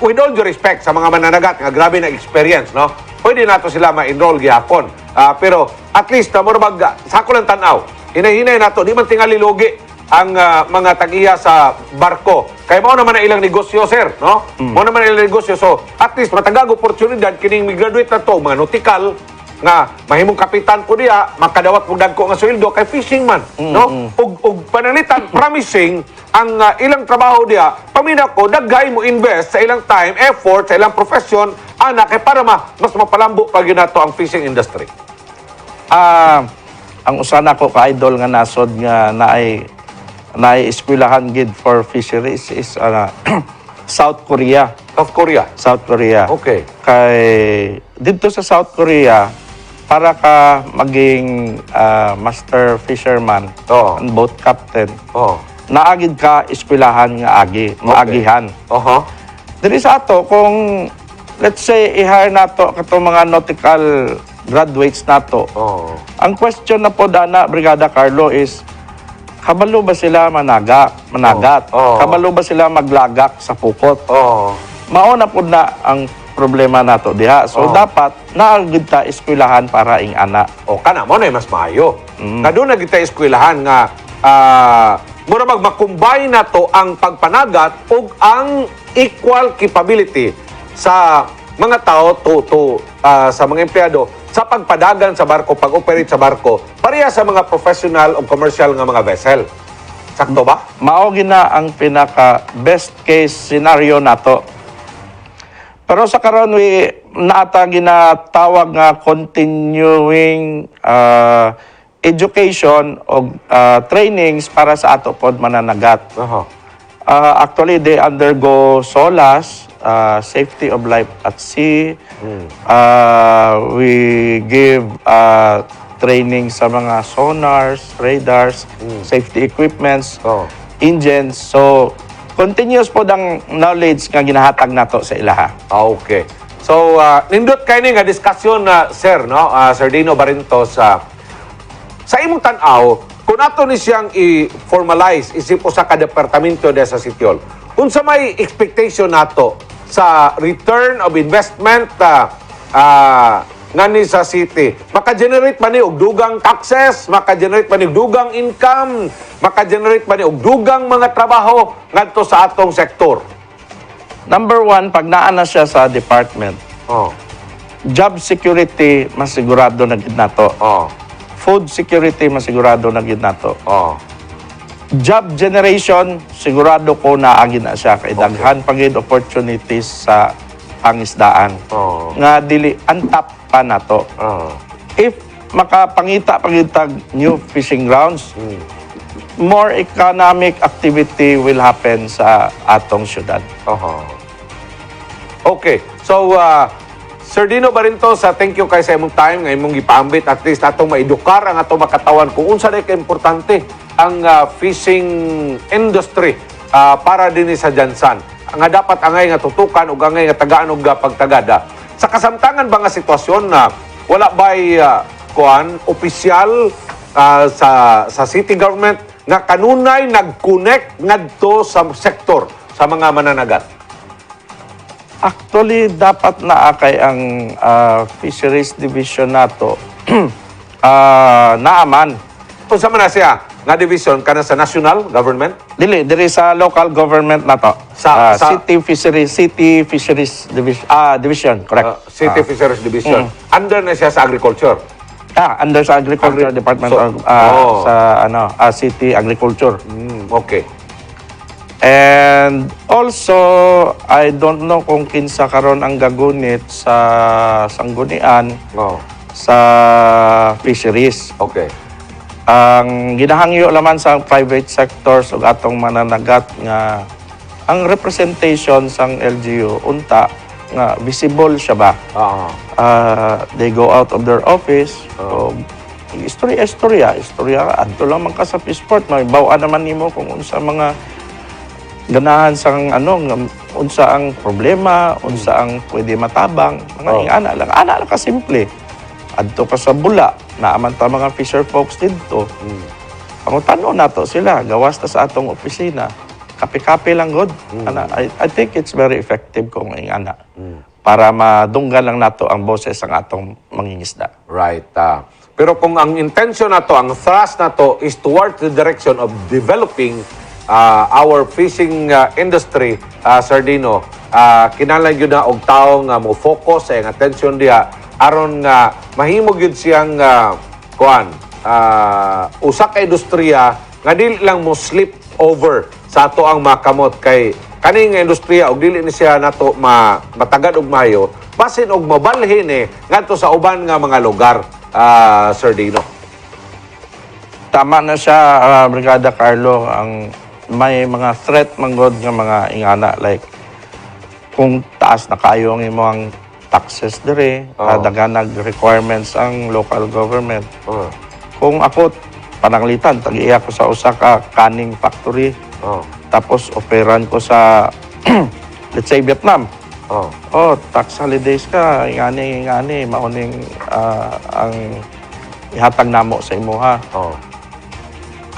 with all due respect sa mga mananagat nga grabe na experience, no? Pwede nato sila ma-enroll gihapon. Pero at least mo sa ako lang tanaw. Hinay-hinay nato di man tingali lugi ang mga tag-iya sa barko. Kay mao naman ang ilang negosyo, sir, no? Mao naman ang ilang negosyo. So, at least matagag oportunidad kining mi-graduate na to, mga nautical nga mahimong kapitan po diya, makadawat mo dagko nga sweldo kay fishing man, no? Ug panalitan promising ang ilang trabaho diya, paminaw ko daghay mo invest sa ilang time, effort sa ilang profession ana kay para mas mapalambo pag ginato ang fishing industry. Ang usana ko ka-idol nga nasod nga naay eskwelahan gid for fisheries is South Korea. South Korea. South Korea. Okay. Kay dito sa South Korea, para ka maging master fisherman Oo. and boat captain, Oh. naagid ka eskwelahan nga maagihan. Oho. Diri sa ato, kung let's say i-hire nato kato mga nautical graduates nato, Oh. ang question na po dana, Brigada Carlo, is kabalo ba sila managat? Oo. Kabalo ba sila maglagak sa pukot? Oh. Mauna po na ang problema nato diha. So, Oo. dapat naagid ta eskwelahan para ing ana. O kana mo na mas maayo. Nga doon na kita eskwelahan nga mura makumbine na to ang pagpanagat ug ang equal capability sa mga tao sa mga empleyado sa pagpadagan sa barko, pag-operate sa barko, pareha sa mga professional o commercial nga mga vessel. Sakto ba? Mao gina ang pinaka best case scenario nato. Pero sa karon naata ginatawag nga continuing education o trainings para sa ato pod mananagat. Actually, they undergo SOLAS, safety of life at sea. We give training sa mga sonars, radars, safety equipments, engines. So, continuous po ang knowledge nga ginahatag nato sa ilaha. Okay. So, nindot kayo nga diskusyon na, sir, no? Sir Dino Barintos, sa imong tanaw, kung ato ni siyang i-formalize, isip sa ka-departamento de sa Sityol, unsa may expectation nato sa return of investment nga ni sa city, maka-generate man ni og dugang taxes, maka-generate man ni og dugang income, maka-generate man ni og dugang mga trabaho ngadto sa atong sektor. Number one, pag naa na siya sa department, Oh. job security, masigurado na gid nato. Oh. Food security, masigurado na gid nato. Oh. Job generation, sigurado ko na agin na siya. Kay daghan pagid opportunities sa pangisdaan. Oh. Nga dili antap pa nato. Oh. If makapangita pagitag new fishing grounds, more economic activity will happen sa atong syudad. Okay. So, Sir Dino Barintos, thank you kay sa imong time nga imong gipaambit at least atong maedukar ang atong makatawan kung unsa day ka importante ang fishing industry para dinhi sa Jansan. Nga dapat angay nga tutukan ug angay nga tagaan og pagtagada. Sa kasamtangan ba nga sitwasyon na wala ba'y opisyal sa city government nga kanunay nag-connect ngadto sa sektor sa mga mananagat? Actually, dapat na kay ang fisheries division nato naaman. Kung sa man na siya, nga division kana sa national government? Dili sa local government nato. Sa- city fisheries division, correct. City Fisheries Division. Under na siya sa agriculture. Under sa agriculture department So- sa city agriculture. Okay. And also, I don't know kung kinsa karon ang gagunit sa sanggunian Oh. sa fisheries. Okay. Ang ginahangyo laman sa private sectors ug atong mananagat nga ang representation sang LGU unta nga visible siya ba. They go out of their office. Istorya adto lang man ka sa fishport, may bawa naman nimo kung unsa mga ganahan sang unsa ang problema, unsa ang pwede matabang, mga ana lang ka simple. Adto ka sa bula, naaman ta mga fisher folks dito. Pangutano nato sila, gawas ta sa atong opisina. Kape-kape lang god. I think it's very effective kung ana. Para madunggan lang nato ang boses ang atong mangingisda. Right. Pero kung ang intention nato, ang thrust nato is towards the direction of developing our fishing industry, Sir Dino, kinahanglan gyud na og tawo nga mo focus sa iyang attention diha aron nga mahimo gyud siyang usa ka industriya nga dili lang mo slip over sa ato ang makamot kay kaning industriya og dili ni siya nato matagad og mayo basin og mabalhin ngadto sa uban nga mga lugar, Sir Dino. Tama na siya, Brigada Carlo, ang may mga threat manggod nga mga ingana like kung taas na kayo ang imong taxes dire, daghan nag requirements ang local government. Kung ako pananglitan, tag-iya ko sa usa ka canning factory. Tapos operan ko sa let's say Vietnam. Tax holidays ka, ingani mauning ang ihatag namo sa imuha.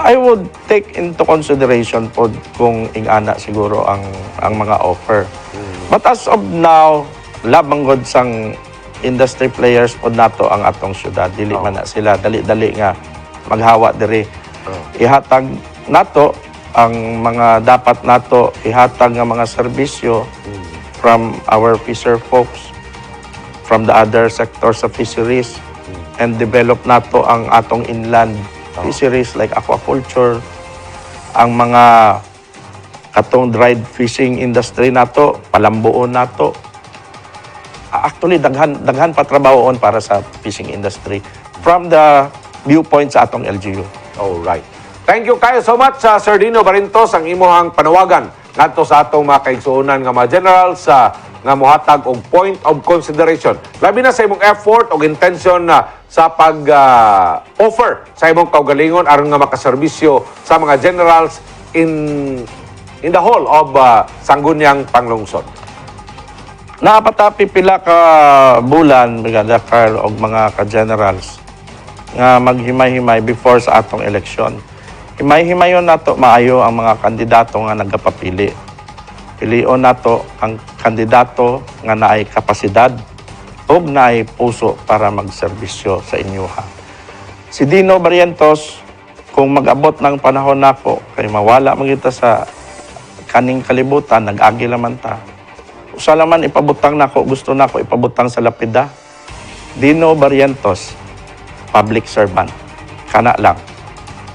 I would take into consideration po kung ingana siguro ang mga offer. But as of now, labang god sang industry players po nato ang atong syudad. Dili man na sila dali-dali nga maghawa diri. Ihatag nato ang mga dapat nato ihatag nga mga serbisyo from our fisher folks, from the other sectors of fisheries, and develop nato ang atong inland fisheries like aquaculture, ang mga katong dried fishing industry nato, palambuon nato. Actually, daghan pa trabahoon para sa fishing industry from the viewpoint sa atong LGU. All right. Thank you kayo so much, Sir Dino Barintos, ang imuhang panawagan ngadto sa atong mga kaigsuonan nga mga generals nga mohatag og point of consideration. Labi na sa imong effort og intention sa pag-offer sa imong kaugalingon aron nga makaserbisyo sa mga generals in the whole of Sangguniang Panglungsod. Napatapi pila ka bulan, Brigada Carl, og mga ka-generals nga maghimay-himay before sa atong eleksyon. Himay-himayon nato maayo ang mga kandidato nga nagapapili. Pilion nato ang kandidato nga naay kapasidad, hugnay puso para magserbisyo sa inyo ha. Si Dino Barrientos, kung mag-abot ng panahon nako kay mawala magita sa kaning kalibutan, nag-agi naman ta. Usa laman ipabutang nako, gusto nako ipabutang sa lapida. Dino Barrientos, public servant. Kana lang.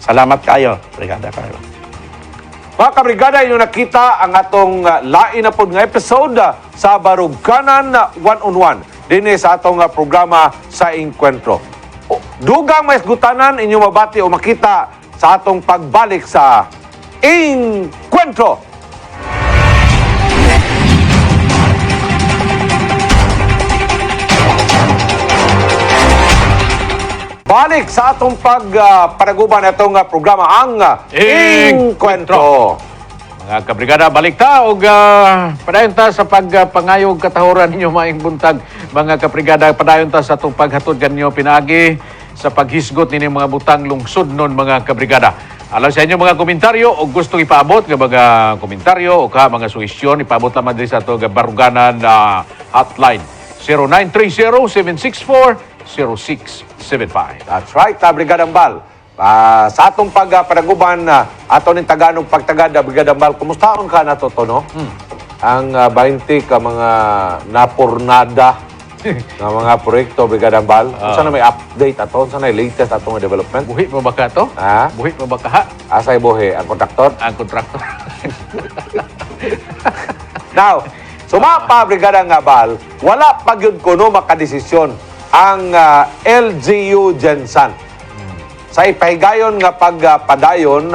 Salamat kayo, Brigada Carlo. Mga kabrigada, inyong nakita ang atong lain na pod nga episode sa Baruganan One-on-One. Dini sa atong programa sa Encuentro. Dugang may gutanan inyong mabati o makita sa atong pagbalik sa Encuentro. Balik sa atong panaguban itong programa ang Encuentro. Mga kabrigada, balik ta og padayon ta sa pagpangayog katahuran ninyo maing buntag. Mga kabrigada, padayon ta sa atong paghatod kanyo pinaagi sa paghisgot ninyo mga butang lungsod nun mga kabrigada. Alang sa inyo mga komentaryo o gusto ipaabot ng mga komentaryo o mga suhisyon, ipaabot lamang din sa itong Baruganan hotline 0930-764-0675. That's right, Brigadang Bal. Sa atong panaguban, ato ning Tagalog pagtagada, Brigadang Bal, kumustaon ka na to, no? Ang 20 ka mga napurnada na mga proyekto, Brigadang Bal. Kung saan na may update ato, saan na latest atong development? Buhi pa ba ka to? Ha? Buhi pa ba ka ha? Asay buhi, ang kontraktor? Ang kontraktor. Now, sumapa, Brigadang Bal, wala pa gyud kuno makadesisyon ang LGU Gensan. Sa ipahigayon nga pagpadayon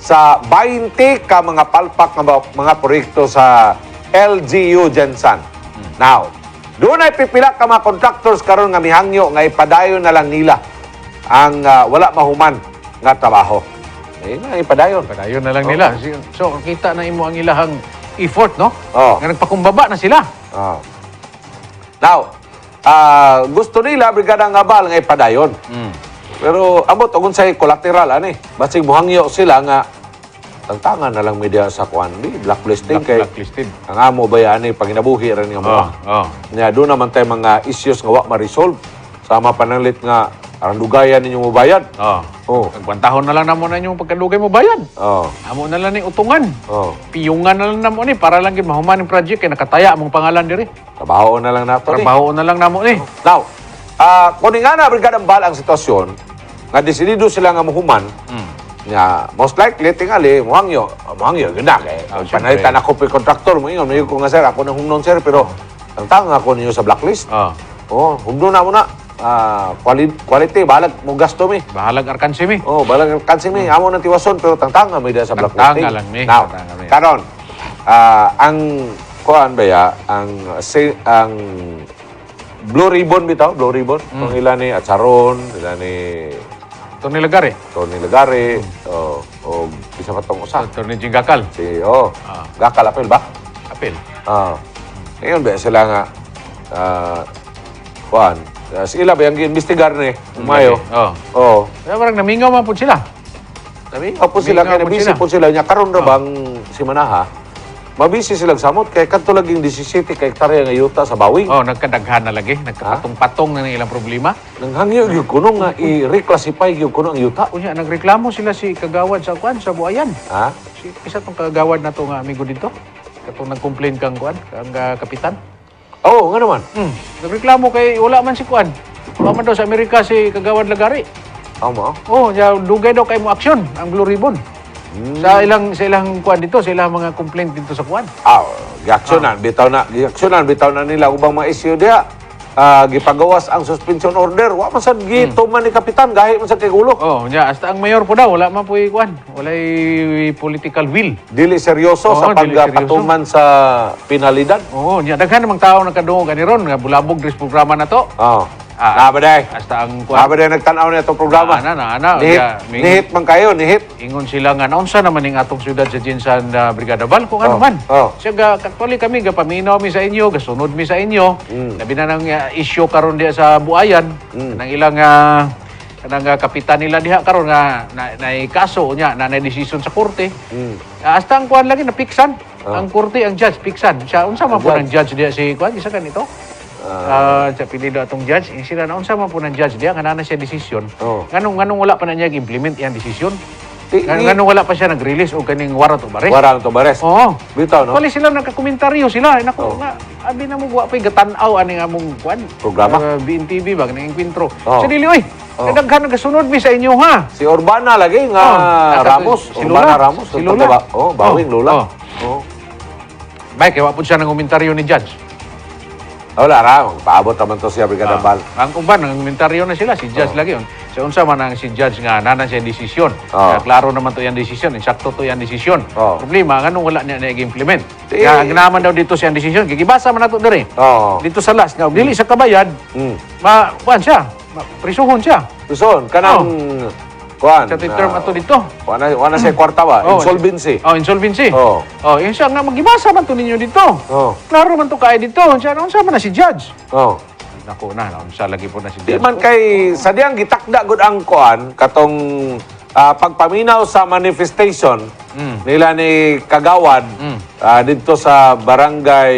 sa 20 ka mga palpak nga mga proyekto sa LGU Gensan. Now, doon ay pipila ka mga contractors karon nga mihangyo nga ipadayon na lang nila ang wala mahuman nga trabaho. Nga ipadayon. Padayon na lang nila. So, kita na imo ang ilahang effort, no? Oh. Nga nagpakumbaba na sila. Oh. Now, gusto nila Brigada nga Bal nga ipadayon. Pero amot og unsay collateral ani. Basig muhangyo sila nga tangtangan na lang media sa kuan di blacklisting kay Blacklisted. ang amo bayani pag inabuhi ra niya mo. Oh. Nya do naman tay mga issues nga wa ma-resolve sama pananglit nga aron dugayan ninyo mo bayad. Oh. Oh. Nagpantahon na lang namo na yung pagkalugay mo bayad. Oh. Amo na lang ni utungan. Oh. Piyungan na lang namo ni para lang gid mahuman yung project kay nakataya mong pangalan diri. Trabaho na lang nato ni. Trabaho na lang namo ni. Now, kuning nga na Brigada Bal ang sitwasyon nga desidido sila nga muhuman nga most likely tingali muhangyo ganda kay panalitan ako pa contractor mo ingon mayo ko nga sir ako nang humnon sir pero tangtang ako ninyo sa blacklist. Humno na mo na quality balag mo gasto mi. Bahalag arkansi mi. Balag kansi mi amo nang tiwason pero tangtang mi sa blacklisting. Tangtanga lang mi. Now, Tangtanga mi. karon ang kuan ba ya ang Blue Ribbon bitaw, Blue Ribbon. Kung ilan ni Atsaron, ilan ni Tony Lagari. Tony Lagari, o isa pa tong usa. Tony Jingakal. Si Gakal apel ba? Apil. Ngayon ba sila nga kuan. Sila ba yung investigar ni Umayo? Kaya parang namingaw man po sila. Opo sila kaya nabisi po sila niya karon ra bang si Manaha. Mabisi sila samot kay kadto laging 17 ka hektarya nga yuta sa Bawing. Nagkadaghan na lagi, nagkapatong na ng ilang problema. Nanghangyo gyud kuno nga i-reclassify gyud kuno ang yuta. Unya nagreklamo sila si kagawad sa kuan sa Buayan. Ha? Si isa tong kagawad na to nga amigo dito. Katong nag-complain kang kuan, kang kapitan. Oo, nga naman. Nagreklamo kay wala man si kuan. Wala man daw sa Amerika si kagawad Lagari. Tama. Dugay daw kay mo aksyon ang Blue Ribbon. Sa ilang kuan dito, sa ilang mga complaint dito sa kuan. Giaksyonan bitaw na nila ubang mga issue diha. Gipagawas ang suspension order. Wa man sad gituman ni kapitan gahi man sad kay gulo. Hasta ang mayor po daw wala man po kuan. Walay political will. Dili seryoso sa dili pagpatuman sa penalidad. Daghan namang tao nagkadungog ganiron nga bulabog dres programa na to. Nabaday. Hasta ang kuan. Nabaday nagtan-aw na itong programa. Nihit man kayo, nihit. Ingon sila nga naunsa naman ning atong syudad sa Jinsan Brigada Bal kung ano man. Siya actually kami gapaminaw mi sa inyo, gasunod mi sa inyo. Labi na nang issue karon diha sa Buayan nang ilang kanang kapitan nila diha karon nga nay kaso nya na decision sa korte. Hasta ang kuan lagi na piksan. Ang korte ang judge piksan. Siya unsa man po ang judge diha si kuan isa kanito? sa pilido atong judge, sila naunsa man po ng judge diya nga na siya desisyon. Oh. Nganong wala pa na niya implement iyang desisyon? Di- Nganong wala pa siya nag-release og kaning warrant of arrest? Warang to bares. Oo. Bitaw, no? Wala sila nagkakomentaryo sila. Nako Oh. nga, abi na mo wa pa'y gatanaw ani nga mong kwan. Programa? BNTV ba kanang enkwentro. Oh. Sa dili oy. Oh. Kadaghan nagasunod mi sa inyo ha. Si Urbana lagi nga Oh. Ramos. Si Urbana Lula. Ramos. Si Lula. Bawing Oh. Lula. Oh. Oh. Bay kay wa pud siya ng komentaryo ni judge. Wala ra, paabot naman to siya Brigada Bal. Ang uban ang komentaryo na sila si judge lagi on. So unsa man ang si judge nga nanan siya desisyon. Oh. Klaro naman to yang desisyon, insakto to yang desisyon. Oh. Problema nganong wala niya na-implement. Eh. Kaya ginaman daw dito siyang desisyon, gigibasa man nato diri. Oo. Dito sa last nga og dili sa kabayad, Mm. kuan siya, prisuhon siya. Tuson, kanang kuan. Sa term ato dito. Wana siya kwarta ba? Oh, Insolvency. Oh, insolvency. Oh. Oh, yun siya nga magibasa man to ninyo dito. Oh. Klaro man to kay dito. Siya unsa man na si judge. Oh. Nako na, unsa lagi po na si Di judge. man kay sadyang gitakda gud ang kuan katong pagpaminaw sa manifestation nila ni Kagawad dito sa barangay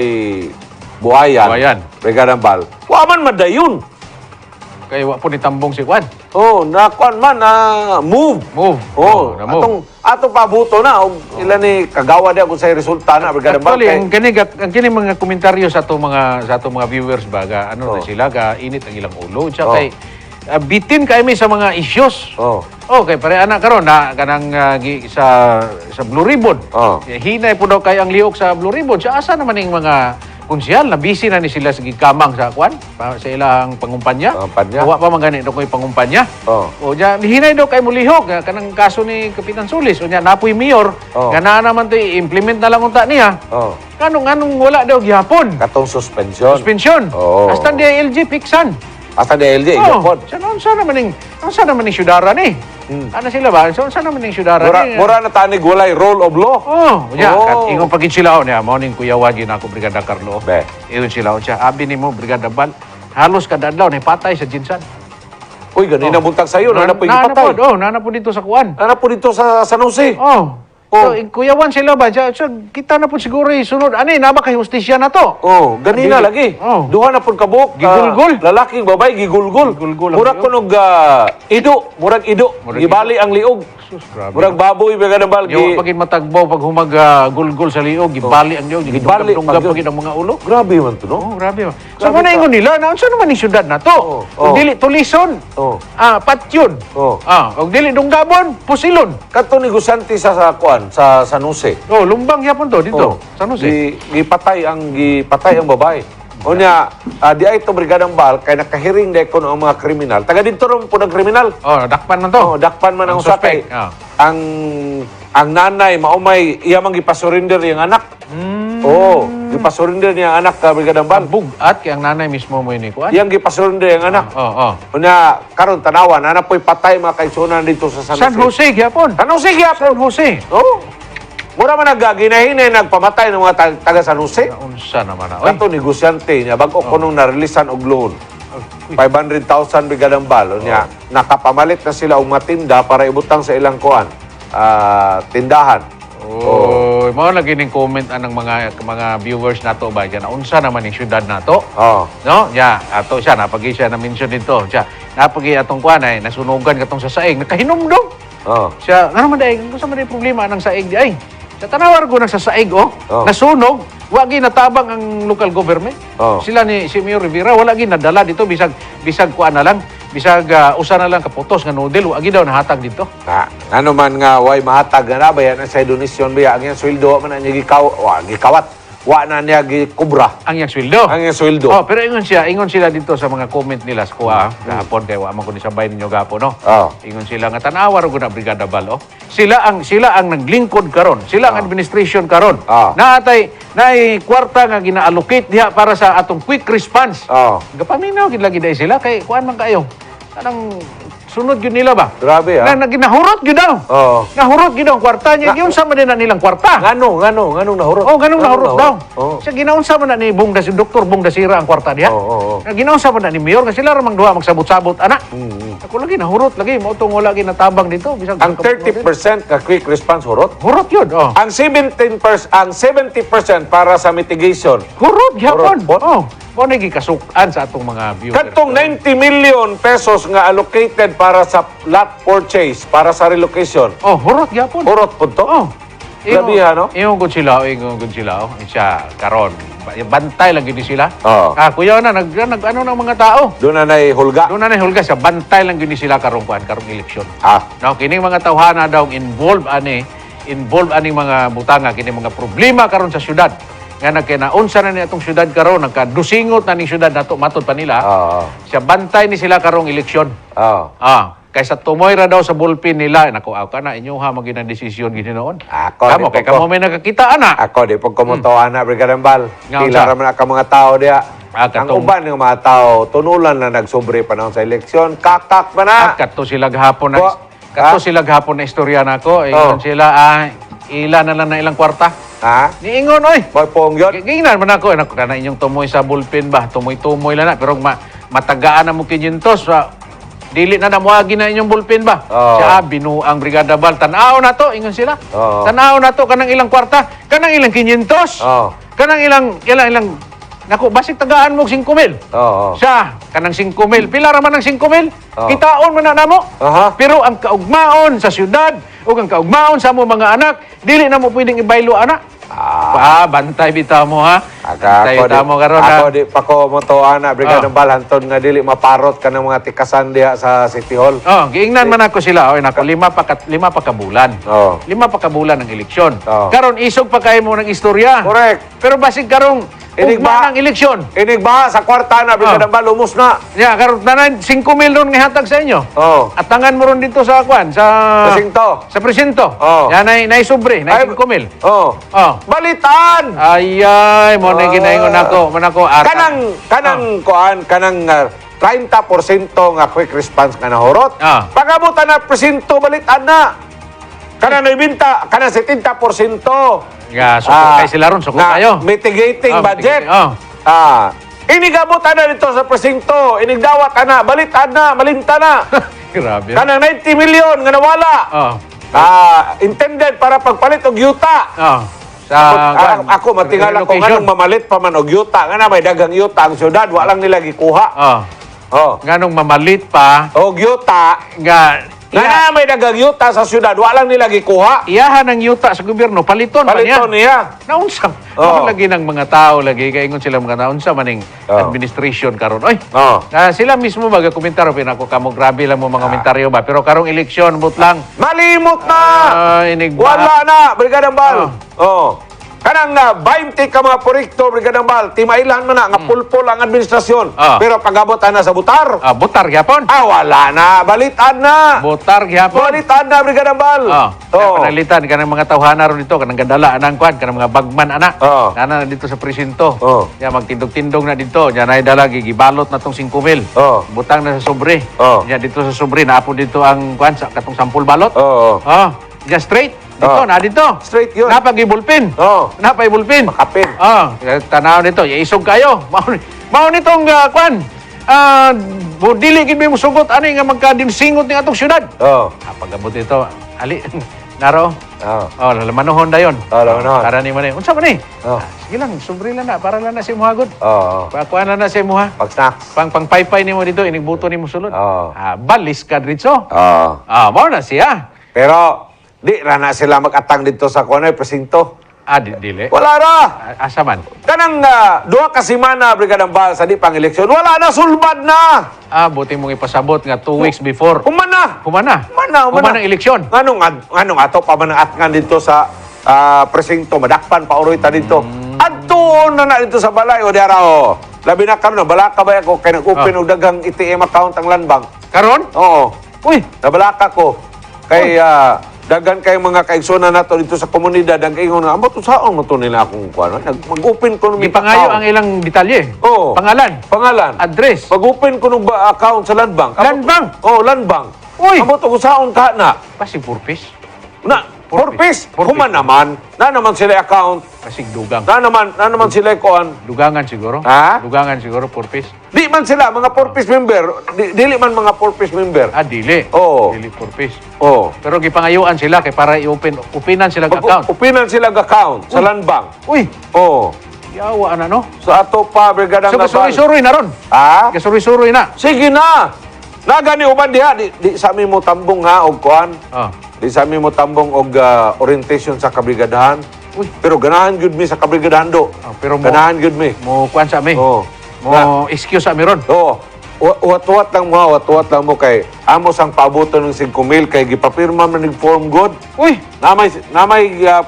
Buayan. Buayan. Brigada Bal. Wa man madayon. Kay wa po ni tambong si Kwan. Oh, na kuan man na move. Move. Oh, na move. atong pabuto na og ila ni Kagawad ya kung sa resulta na Brigada Bal. Actually, ang kini mga komentaryo sa atong mga viewers ba ga ano na Oh. sila ga init ang ilang ulo. Siya Oh. kay bitin kay mi sa mga issues. Oh. Okay, pare anak karon na kanang sa Blue Ribbon. Oh. Hinay po daw kay ang liok sa Blue Ribbon. Sa asa naman ning mga konsyal na busy na ni sila sa gikamang sa kwan sa ilang pangumpanya. Pangumpanya. Wa pa man gani daw koy pangumpanya. Oh. O diya hinay daw kay mulihok kanang kaso ni Kapitan Solis. O niya napoy mayor Oh. nga naa naman to i-implement na lang unta niya. Oh. Kanong wala daw gihapon. Katong suspension. Suspension. Oo. Hasta DILG piksan. Asa DLJ Oh, igapon. sa naman ning syudara ni. Ano sila ba? Sa naman ning syudara ni. Mura na tanig walay rule of law. Oh, ya, Oh. ingon pagin sila niya, mao ning Kuya Wagi na ako Brigada Carlo. Be. Ingon sila siya, abi nimo Brigada Bal, halos kada adlaw na patay sa jinsan. Uy, ganina buntag sa'yo. Nana po ipatay. Nana po dito sa kuan. Nana po dito sa San Jose. Oh. Oh. So, Kuya Wan sila ba? Kita na po siguro sunod. Ano naba kay hustisya na to. Oh, ganina Dili. lagi. Oh. Duha na pud kabuk. Gigulgol. Lalaking babay gigulgol. Gigulgol ang Murag liog. kunog ido, Murag gibali ang liog. Sus, grabe. Murag baboy Brigada Bal. Yung pagin matagbaw pag humag gulgol sa liog, gibali ang liog, Gibali gidunggab pag- pagin ang mga ulo. Grabe man to, no? Oh, grabe. So, Grabe muna ka. ingon nila, na unsa naman ni syudad na to? Oh, Kung oh. dili tulison, Oh. patyon. Oh. Og dili dunggabon, pusilon. Kato negosyante sa kuan sa San Jose. Oh, lumbang yapon to dito. Oh. San Jose. Gipatay ang babae. Unya, di ay to Brigadang Bal kay nakahiring dai kuno ang mga kriminal. Taga dito ron po kriminal. Oh, dakpan man to. Oh, dakpan man ang suspect. usakay. Ang nanay maumay iya man gipasurrender yang anak. Oh, gipasurrender niya ang anak ka Brigadang Bal. Bugat kay ang nanay mismo mo ini kuan. Iyang gipasurrender yang anak. Oh. Unya, karon tanawan ana po'y patay mga kaigsunan dito sa San San Jose. Jose gyapon. San Jose gyapon. San Jose. Oh. Mura man nagaginahinay nagpamatay ng mga taga San Jose. Unsa naman na. Oy. Kato negosyante niya bago ko nung narilisan og loan. 500,000 Brigadang Bal niya. Nakapamalit na sila og matinda para ibutang sa ilang kuan. Tindahan. Oh, mao lagi ning comment anang mga viewers nato ba diyan. Unsa naman ning syudad nato? Oh. No? Ya, ato siya napagi siya na mention dito. Siya napagi atong kuan ay nasunugan katong sa saig, nakahinumdum. Oh. Siya, ano man day, gusto man day problema anang saig di ay. Sa tanawar ko sa saig Oh. nasunog, wagi natabang ang local government. Oh. Sila ni si Mayor Rivera wala gi nadala dito bisag kuan na lang, bisag usa na lang kaputos nga noodle, wagi daw nahatag dito. Ano man nga way mahatag na bayan sa donasyon biya ang iyang sweldo man niya gikawat. Wa na niya gikubra Ang yang sweldo. ang iyang sweldo. Oh, pero ingon sila dito sa mga comment nila sa kuha, gahapon kay wa man ko ni sabay ninyo gahapon, no. Oh. Ingon sila nga tanawar ko na Brigada Bal, oh. Sila ang naglingkod karon. Sila ang administration karon. Naay kwarta nga gina-allocate diha para sa atong quick response. Oh. Gapaminaw gid lagi dai sila kay kuan man kayo. Anang sunod gyud nila ba? Grabe Na ginahurot gyud daw. Oh. Nahurot gyud ang kwarta niya. Giunsa man din na nilang kwarta. Nganong nahurot. Oh, ganun nahurot daw. Oh. Siya ginaunsa man na ni Dr. Bong Dasira ang kwarta diha. Oh. Ginaunsa man na ni Mayor nga sila ramang duha magsabot-sabot ana. Ako lagi nahurot lagi mo tong wala gi natabang dito bisag Ang 30% ka quick response hurot. hurot yun. Oh. Ang 70% para sa mitigation. Hurot gyapon. Hurot po? Oh. mo na gikasukan sa atong mga viewers. Katong 90 million pesos nga allocated para sa lot purchase, para sa relocation. Oh, hurot gyapon. Urot po to? Oh. Grabe, ano? Ingon gud sila, ingon gud sila. Siya karon. Bantay lang gid sila. Oo. Kuya na nag ano ng mga tao. Doon na hulga. Doon na hulga sa bantay lang gid sila karong karong eleksyon. Ah, No, kining mga tawhana daw involved aning mga butanga kining mga problema karon sa syudad. Nga nagkinaunsa na ni atong syudad karon, nagkadusingot na ning syudad nato matod pa nila. oo. Siya bantay ni sila karong eleksyon. Oo. Kaysa tumoy ra daw sa bullpen nila, nako ka na inyo ha maging desisyon gid noon. Ako, Kamo di kay po kamo may nakakita ana. Ako, di pag kumutuan na, Brigadier Bal. Nga, Pila unsa? raman ka mga tao diya. Ang katong- uban ng mga tao, tunulan na nagsobre pa sa eleksyon. Kakak pa na. Kato sila gahapon na Wa- kato ha? sila gahapon na istorya nako. Oh. Ingon sila ila na lang na ilang kwarta. Ha? Niingon oy. Boy pong yun. Gingnan man ako kana inyong tumoy sa bullpen ba, tumoy-tumoy lang na pero matagaan na mo kinyintos dili na namuagi na inyong bullpen ba? Oo. Siya binuang Brigada Bal. Tanaw na to, ingon sila. Oo. Tanaw na to kanang ilang kwarta, kanang ilang 500. Oo. Kanang ilang nako basig tagaan mo og 5,000. Oo. Siya kanang 5,000. Pila ra man ang 5,000? Oo. Kitaon man na namo. Aha. Pero ang kaugmaon sa syudad ug ang kaugmaon sa mo mga anak, dili na mo pwedeng ibaylo anak. Bantay bitaw mo ha. Bantay Ako, bitaw mo karon ha. ako di pa ko mutuan na, Brigadier Oh. Bal, hantod nga dili maparot ka ng mga tikasan diya sa City Hall. Giingnan man ako sila. Oy nako lima pa ka bulan. Oo. 5 pa ka bulan ng eleksyon. Oo. Karon isog pa kayo mo ng istorya. Correct. Pero basig karong Inig ba? ugma ng eleksyon. Inig ba sa kwarta na, Brigadier Bal, umos na. Ya, karon tanan 5,000 ron nga hatag sa inyo. Oo. At tangan mo ron dito sa kwan sa Presinto. Sa presinto. Oo. Yan ay sobre, na 5,000. Oo. Oh. Balitan! Ay mo na ginaingon ako, manako kanang 30% nga quick response nga nahurot. Ah. Pagabutan na presinto balitan na. Kanang naibinta, kanang 70%. Nga, suko kay sila ron, suko nga kayo. mitigating budget. mitigating, Inigabutan na dito sa presinto, inigdawat na, balitan na, malinta na. Grabe. Kanang 90 million nga nawala. Oh. Intended para pagpalit og yuta. Oh. Sa Ako matingala ko relocation. nganong mamalit pa man og yuta, nga na may dagang yuta ang syudad, walang nila gikuha. Oh. Oh. Nganong mamalit pa Og yuta, nga nga na may dagang yuta sa syudad, walang nila gikuha. iyahan ng yuta sa gobyerno paliton pa niya. Paliton niya. Naunsa. Oo. Lagi ng mga tao lagi kay ingon sila mga naunsa maning Oo. administration karon. Oy. Oh. Sila mismo baga komentaryo pinako kamo grabe lang mo mga komentaryo ba pero karong eleksyon but lang Malimot na. inig Wala na, Brigadier Bal. Oh. Kanang 20 ka mga proyekto, Brigadier Bal, timailan mo na, nga pulpul ang administrasyon. Ah. Pero pag-abot na sa butar, butar gyapon. wala na, balitan na. Butar gyapon. Balitan na, Brigadier Bal. Oh. Panalitan kanang mga tawhana ron dito kanang gandala anang kwan kanang mga bagman ana. Oo. Nana na dito sa presinto. Oo. Ya magtindog-tindog na dito. Yan ay dalagi gibalot na tong 5,000. Oo. Butang na sa sobre. Oo. Ya dito sa sobre naapon dito ang kwan sa katong sampul balot. Oo. Oh. Ya straight. Dito Oo. na dito. Straight yun. Napag-ibulpin. Oo. Napay-bulpin. Makapin. Tanaw nito. Ya isog kayo. Mao nitong kwan. Dili gid mo sugot ani nga magkadinsingot ni atong syudad. Oo. Pagabot ito, ali, naro. Oo. Lamanohon dayon. Lamanohon. Para ni man. Unsa man ni? Oo. Sige lang, sobre lang na para lang na si muhagod. Oo. Pakuan na si muha. Pag-snacks. Pangpaypay nimo dito, inigbuto nimo sulod. Oo. Balis ka dritso. Oo. Mao na siya. Pero, di na sila mag-atang dito sa kunay presinto. Dili. Wala ra. Asa man? Kanang duha ka semana, Brigadier Bal, sa di pang eleksyon, wala na, sulbad na. Buti mong ipasabot nga 2 weeks before. Humana. Humana. Humana. Humana ang eleksyon. Anong ato pa man ang atngan dito sa presinto, madakpan pa uroy ta dito. Adto na dito sa balay, o diara o. Labi na karon, nabalaka ba ako, kaya nag-open og dagang ATM account ang landbank. Karon? Oo. Uy, Nabalaka ko. Kay dagan kay mga kaigsoon nato dito sa komunidad ang ingon nga amo to saon mo to nila akong kuan mag-open ko ng gipangayo ang ilang detalye. Oo. Pangalan, address. Mag-open ko ng account sa land bank. Land bank? Land bank. Uy! Amo to kung saon ka na. pasig purpose. Na, purpose. Purpose. Human naman. Na naman sila account. Pasig dugang. Na naman sila kuan. Dugangan siguro. Ha? Dugangan siguro purpose. Di man sila mga purpose member. Dili man mga purpose member. Dili. Oo. Dili purpose. Oh. Pero gipangayuan sila kay para i-openan sila ang account. Upinan sila account sa land bank. Uy, Oh. Yawa na, no? Sa ato pa, Brigadang So, Gambal. kasuri-suri na ron. Ha? Kasuri-suri na. Sige na! Nagani uban diha, di sa amin mo tambong ha, og kuan. Ah. Di sa amin mo tambong og orientation sa kabrigadahan. Uy. Pero ganahan gyud mi sa kabrigadahan do. Pero mo, Ganahan gyud mi. mo kuan sa mi. Oo. Mo excuse sa mi ron. Oo. Wat-wat lang mo kay amo sang paaboton ng 5,000 kay gipapirma man ning form god. Uy, Namay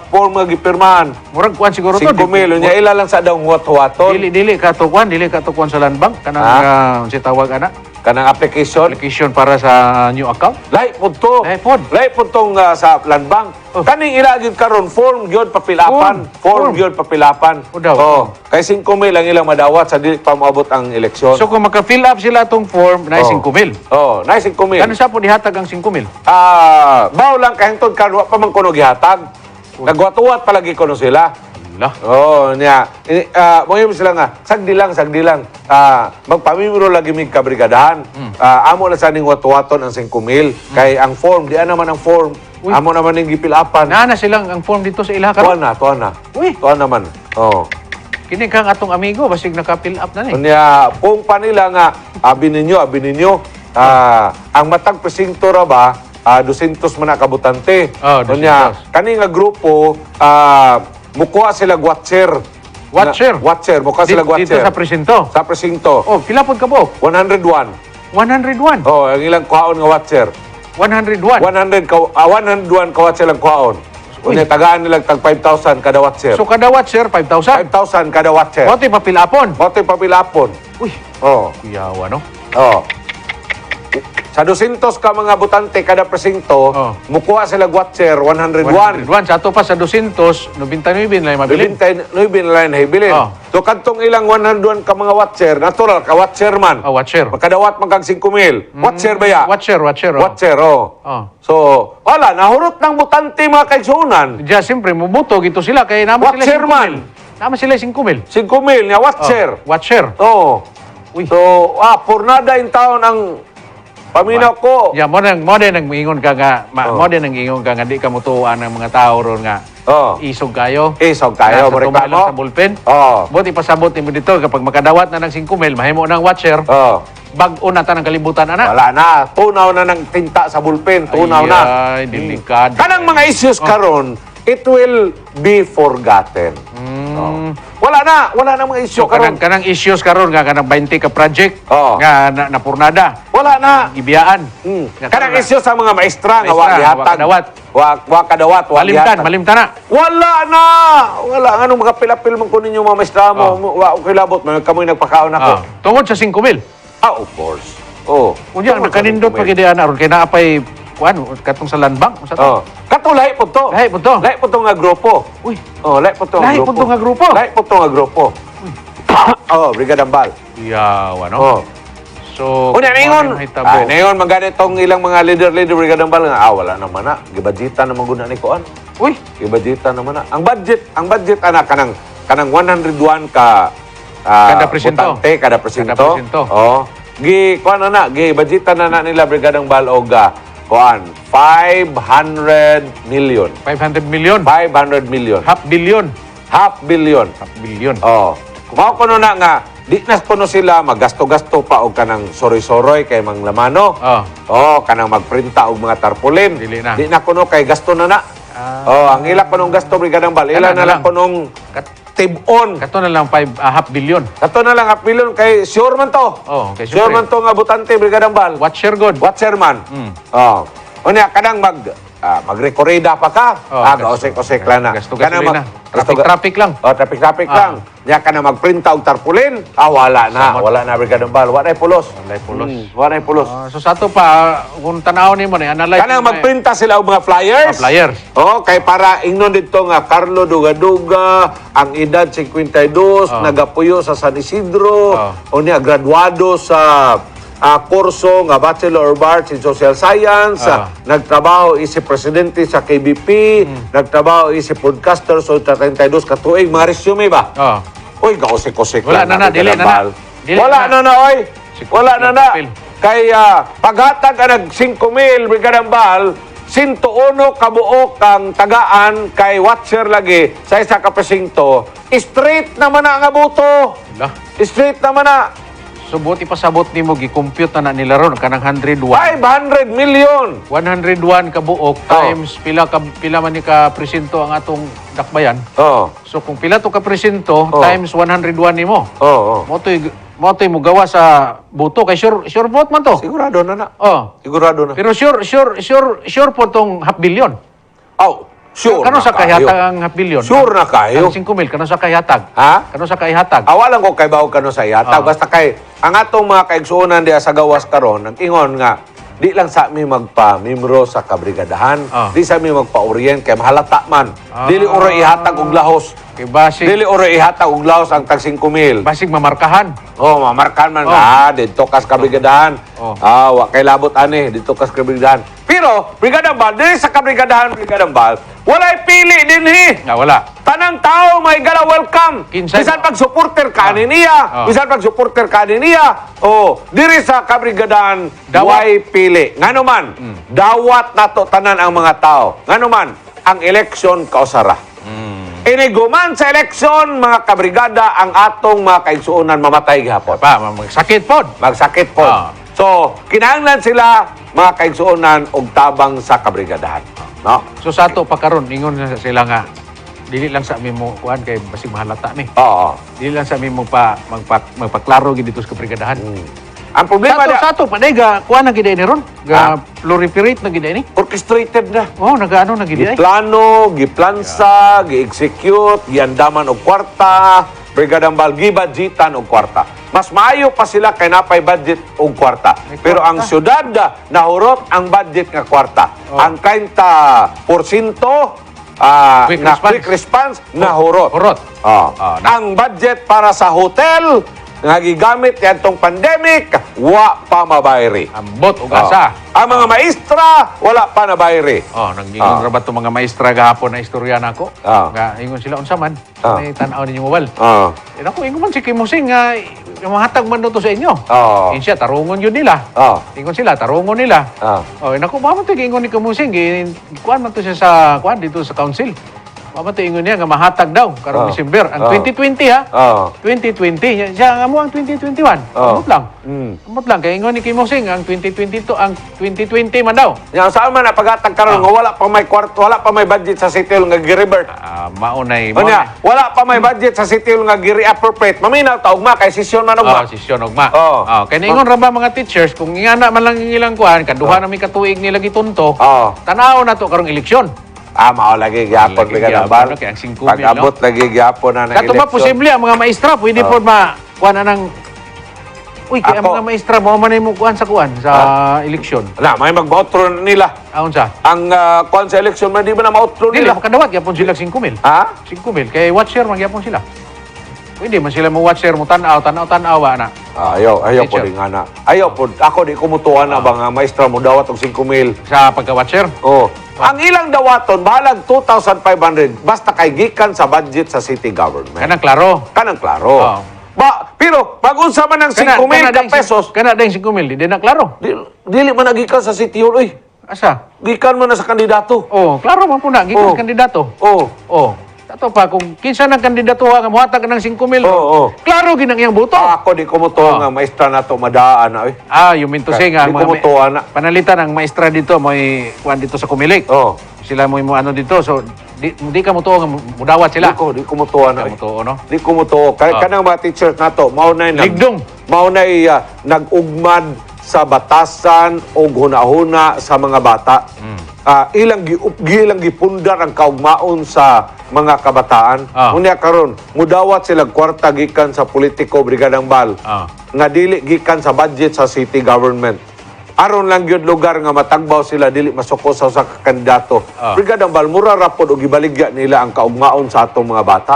form nga gipirmahan. murag kuan siguro to. 5,000 nya ila lang sa daw wat-waton. Dili ka to kuan, dili ka to kuan sa land bank kanang si tawag ana. Kanang application. Application para sa new account. Lahi pod to. Lahi pod. Lahi pod tong sa land bank. Oh. Kaning ila gyud karon form gyud papilapan. Form. Form gyud papilapan. O daw. Oh, kay 5,000 lang ilang madawat sa dili pa moabot ang eleksyon. So kung maka-fill up sila tong form na 5,000. Oh, na 5,000. Kano sa po dihatag ang 5,000? Baw lang kahintod karon wa pa man kuno gihatag. Nagwat-wat palagi kuno sila. Lah. Oh, niya. Mo sila nga, sagdi lang. Magpamimiro lagi mig kabrigadahan. Amo na sa ning wat-waton ang 5,000. Kay ang form, di naman ang form. Uy. Amo naman ning gipilapan. Naa silang ang form dito sa ilaha karon. Tuan na. Uy, Tuan naman. Oh. kini kang atong amigo basig naka-fill up na ni. Unya, kung pa nila nga, abi ninyo. Ang matag presinto ra ba, 200 man na kabutante. Oh, 200. Unya, kani nga grupo, mukuha sila watcher. Watcher? Watcher, mukuha sila Dito watcher. sa presinto. Sa presinto. Oh, pila pod ka po? 101. 101. Oh, ang ilang kuhaon nga watcher. 101. 101 ka watcher lang kuhaon. Unya, tagaan nilang tag 5,000 kada watcher. So kada watcher 5,000. 5,000 kada watcher. Bote papilapon. Bote papilapon. Uy, Oh. kuyawa no. Oh. Sa 200 ka mga butante kada presinto, Oh. mukuha sila watcher 101. 101 sa ato pa sa 200, 99 lang mabilin. Bilintay, nuibin lang hibilin. Oh. So, kadtong ilang 101 ka mga watcher, natural ka watcher man. Oh, watcher. Makadawat magkag 5,000. Watcher ba ya? Watcher. Oh. Watcher, oh. Oh. So, wala, nahurot ng butante mga kaigsunan. Diya, siyempre, mubuto gito sila kay naman sila Watcher 5,000. man. Naman sila 5,000. 5,000 nga watcher. Watcher. Oh. Uy. So, purnada in taon ang paminaw ko. Ya, mo nang ingon ka nga, Oh. mo nang ingon ka nga di ka mutuan ng mga tao ron nga. Oh. Isog kayo. Isog tayo, Nasa reklamo. tumalang sa bullpen. Oh. Buti pasabot nimo dito kapag makadawat na ng 5,000, mahimo ng watcher. Oh. Bag-o na ta ng kalibutan ana. Wala na. Tunaw na ng tinta sa bulpen. Tunaw na. Ay, delikado. Kanang mga issues karon, it will be forgotten. Oh. Wala na mga issue So kanang karon. issues karon nga kanang 20 ka project Oo. nga napurnada, Wala na. ibiyaan. Kanang karon na. issue sa mga maestra nga wa Maestra, gihatag. wa kadawat. Wa kadawat, wa gihatag. Malimtan na. Wala na. Wala anong mga pilapil man ko ninyo mga maestra mo. Wa kilabot man kamoy nagpakaon ako. Tungod sa 5,000. Of course. Oh. Unya nakanindot pag idiyan aron kay naapay kuan katong sa land bank usa Oh. to. Katulay po to. Lahi po to. Lahi po to nga grupo. Uy, Oh, lahi po to nga Lahi grupo. po to nga grupo? Lahi po to nga grupo. Oh, Brigada Ambal. yawa no. Oh. So Una ningon. hitabo. Ningon maganitong ilang mga leader Brigada Ambal nga wala naman na. Gibadjeta naman guna ni kuan. Uy, Gibadjeta naman na. Ang budget ana kanang 101 ka Kada presinto. botante, kada presinto. Kada presinto. Oh. Kuan na budgeta na nila Brigada Ambal og kuan 500 million. 500 million. 500 million. Half billion. Half billion. Half billion. Oh. Mao kuno na nga di na kuno sila magasto-gasto pa og kanang soroy-soroy kay manglamano. Oh. Oh, kanang magprinta og mga tarpaulin. Dili na. Di na kuno kay gasto na na. Oh, ang ila kunong gasto Brigada Ambal. Ila Kana na na lang lang. kunong tib-on. Kato na lang half billion. Kato na lang half billion kay sure man to. Oh, kay Sure man to nga butante Brigada Ambal. Watcher god. Watcher man. Oh. Unya kanang magrekorida pa ka. Oh, Gaosek-osek lang na. Gasto gasolina. Traffic lang. Oh, traffic lang. Nya ka na magprinta og tarpaulin. Wala na. Samot. Wala na Brigada Ambal. Wala na pulos. Walay pulos. Wala na pulos. So sa to pa kung tanaw nimo ni analyze Kanang mo, magprinta sila og mga flyers. flyers. Oh, kay para ingnon dito nga Carlo Duga-Duga, ang edad 52, nagapuyo sa San Isidro, o niya graduado sa kurso nga Bachelor of Arts in Social Science, nagtrabaho isi presidente sa KBP, nagtrabaho isi podcaster so 32 ka tuig, mga resume ba? Oh. Uy, gaosik-osik Wala lang na, dili Brigada na na. Ambal. Dili Wala na. na oy. Wala na na. Papel. Kay paghatag ka nag 5,000 Brigada Ambal, 101 kabuok ang tagaan kay watcher lagi sa isa ka presinto, straight naman na nga buto. Lah, Straight naman na. subot ipasabot nimo gi-compute na nila ron kanang 101. 500 million. 101 ka buok times pila man ni ka presinto ang atong dakbayan. Oh. So kung pila to ka presinto times 101 nimo. Oh, oh. Mo mo gawa sa buto kay sure vote man to. Sigurado na na. Oh. Sigurado na. Pero sure po tong half billion. Oh, sure Kano na sa kayo. kahihatag ang half billion? Sure na kayo. Ang 5,000 kano sa kahihatag? Ha? Kano sa kahihatag? Awalan ko kay bawag kano sa ihatag. Ah. Basta kay, ang atong mga kaigsuunan diya sa gawas karon, nag-ingon nga, di lang sa mi magpa-mimro sa kabrigadahan, Ah. di sa mi magpa-orient, kay mahalata man. Ah. Dili oro ihatag og lahos. Kay basig Dili oro ihatag og lahos ang tag 5,000. basig mamarkahan. Oh, mamarkan man Oh. nga, dito kas kabrigadahan. Oh. Wa kay labot ani, dito kas kabrigadahan. Pero, Brigadang Bal, dili sa kabrigadahan, Brigadang Bal, walay pili dinhi. Nga wala. Tanang tao may gala welcome. Kinsay- Bisan pag supporter ka ni niya, bisan pag supporter ka ni niya. Oh, diri sa kabrigadahan Dawat. way pili. Ngano man, dawat nato tanan ang mga tao. Ngano man, ang eleksyon kausara. Iniguman sa eleksyon, mga kabrigada, ang atong mga kaigsuunan mamatay gihapon. Pa, magsakit pod. Magsakit po. Ah. So, kinahanglan sila, mga kaigsuunan, og tabang sa kabrigadahan. No? So sa ato pa karon ingon na sila nga dili lang sa mo kuan kay basig mahalata mi. Oo. Dili lang sa mo magpaklaro gid dito sa kabrigadahan. Ang problema Sa ato panay ga kuan na gid ni ron. Ga pluripirate na gid ni. orchestrated na. Oh, nagaano na gid ay. Giplano, giplansa, gi-execute, giandaman og kwarta, Brigadang Bal, gibadgetan og kwarta. Mas maayo pa sila kay napay budget og kwarta. May Pero kwarta. ang syudad nahurot ang budget nga kwarta. Oh. Ang 30% Quick na response. quick response nahurot. Hurot. Ah. Ah, Ang budget para sa hotel nga gigamit yadtong pandemic, wa pa mabayri. Ambot ug asa. Ang mga maestra, wala pa nabayri. Oh, nag-ingon ra ba to mga maestra gahapon na istorya nako? Ah. Nga ingon sila unsa man. Ah. May tan-aw ninyo mobile. Ah. Ako ingon man si Kim Musing nga mahatag man to sa inyo. Ah. Siya tarungon yun nila. Ah. Ingon sila, tarungon nila. Ah. Oh, naku, mamatay ingon ni Kumusing, kuan man to siya sa kuan dito sa council. Mamatay ingon niya nga mahatag daw karong Ah. December ang Ah. 2020 ha. Ah. 2020 siya nga mo ang 2021. Ah. Amot lang. Mm. Amot lang kay ingon ni Kumusing ang 2022 ang 2020 man daw. Yang saan man na pagatag karon nga wala pa may kwarto, wala pa may budget sa City Hall nga gi-revert. Maunay Unya, wala pa may budget sa City Hall nga gi-reappropriate. Maminaw ta ugma kay sesyon man ugma. sesyon ugma. Oh. Kay ingon ra ba mga teachers kung ingana man lang ilang kuan kaduha na may katuig nila gitunto. Oh. Tanaw na to karong eleksyon. Mao lagi gyapon Lagi Brigadang gyapon, Bal. no? Kaya ang 5,000, Pag abot lagi gyapon na ng Kato ba posible ang mga maestra pwede po kuan nang Uy, kaya ang Ako. mga maestra mo man mo kuan sa eleksyon. Na, may mag-outro nila. Aon sa? Ang kuan sa election man di ba na ma-outro Dili nila? makadawat gyapon sila 5,000. Ha? 5,000 kay watcher man gyapon sila. Pwede man sila mo watcher mo tan-aw na. Ayaw po Teacher. din nga na. Ayaw po. Ako di kumutuan na ba nga maestra mo dawat og 5,000. Sa pagka-watcher. Oh. Ang ilang dawaton, bahalag 2,500 basta kay gikan sa budget sa city government. Kanang klaro. Kanang klaro. Oh. Pero, pag-unsa man ng 5,000 ka pesos, Kana ding 5,000 di na klaro. dili man nagikan sa city hall. Uy, Asa? gikan man na sa kandidato. Oh, klaro man po na gikan Oh. sa kandidato. Oh. Oh. Ato pa kung kinsa ng kandidato nga muhatag ng 5,000. Oh. Klaro ginang iyang boto. Ako di kumutuan Oh. nga maestra na to madaan na. Uy. You mean to say nga Di kumutuan na. panalitan ang maestra dito may kuan dito sa Kumilik. Oh. Sila mo ano dito so di ka mo to nga mudawat sila. Di kumutuan na. Di ka mo to, no? Di kumutuo. Kanang mga teachers na to, maunay Ligdong. maunay nag-ugmad sa batasan o hunahuna sa mga bata. Ilang gipundar ang kaugmaon sa mga kabataan. Unya karon, mudawat sila kwarta gikan sa politiko Brigadang Bal. Nga dili gikan sa budget sa city government. Aron lang gyud lugar nga matagbaw sila dili masuko sa usa ka kandidato. Brigadang Bal mura rapod og gibaligya nila ang kaugmaon sa atong mga bata.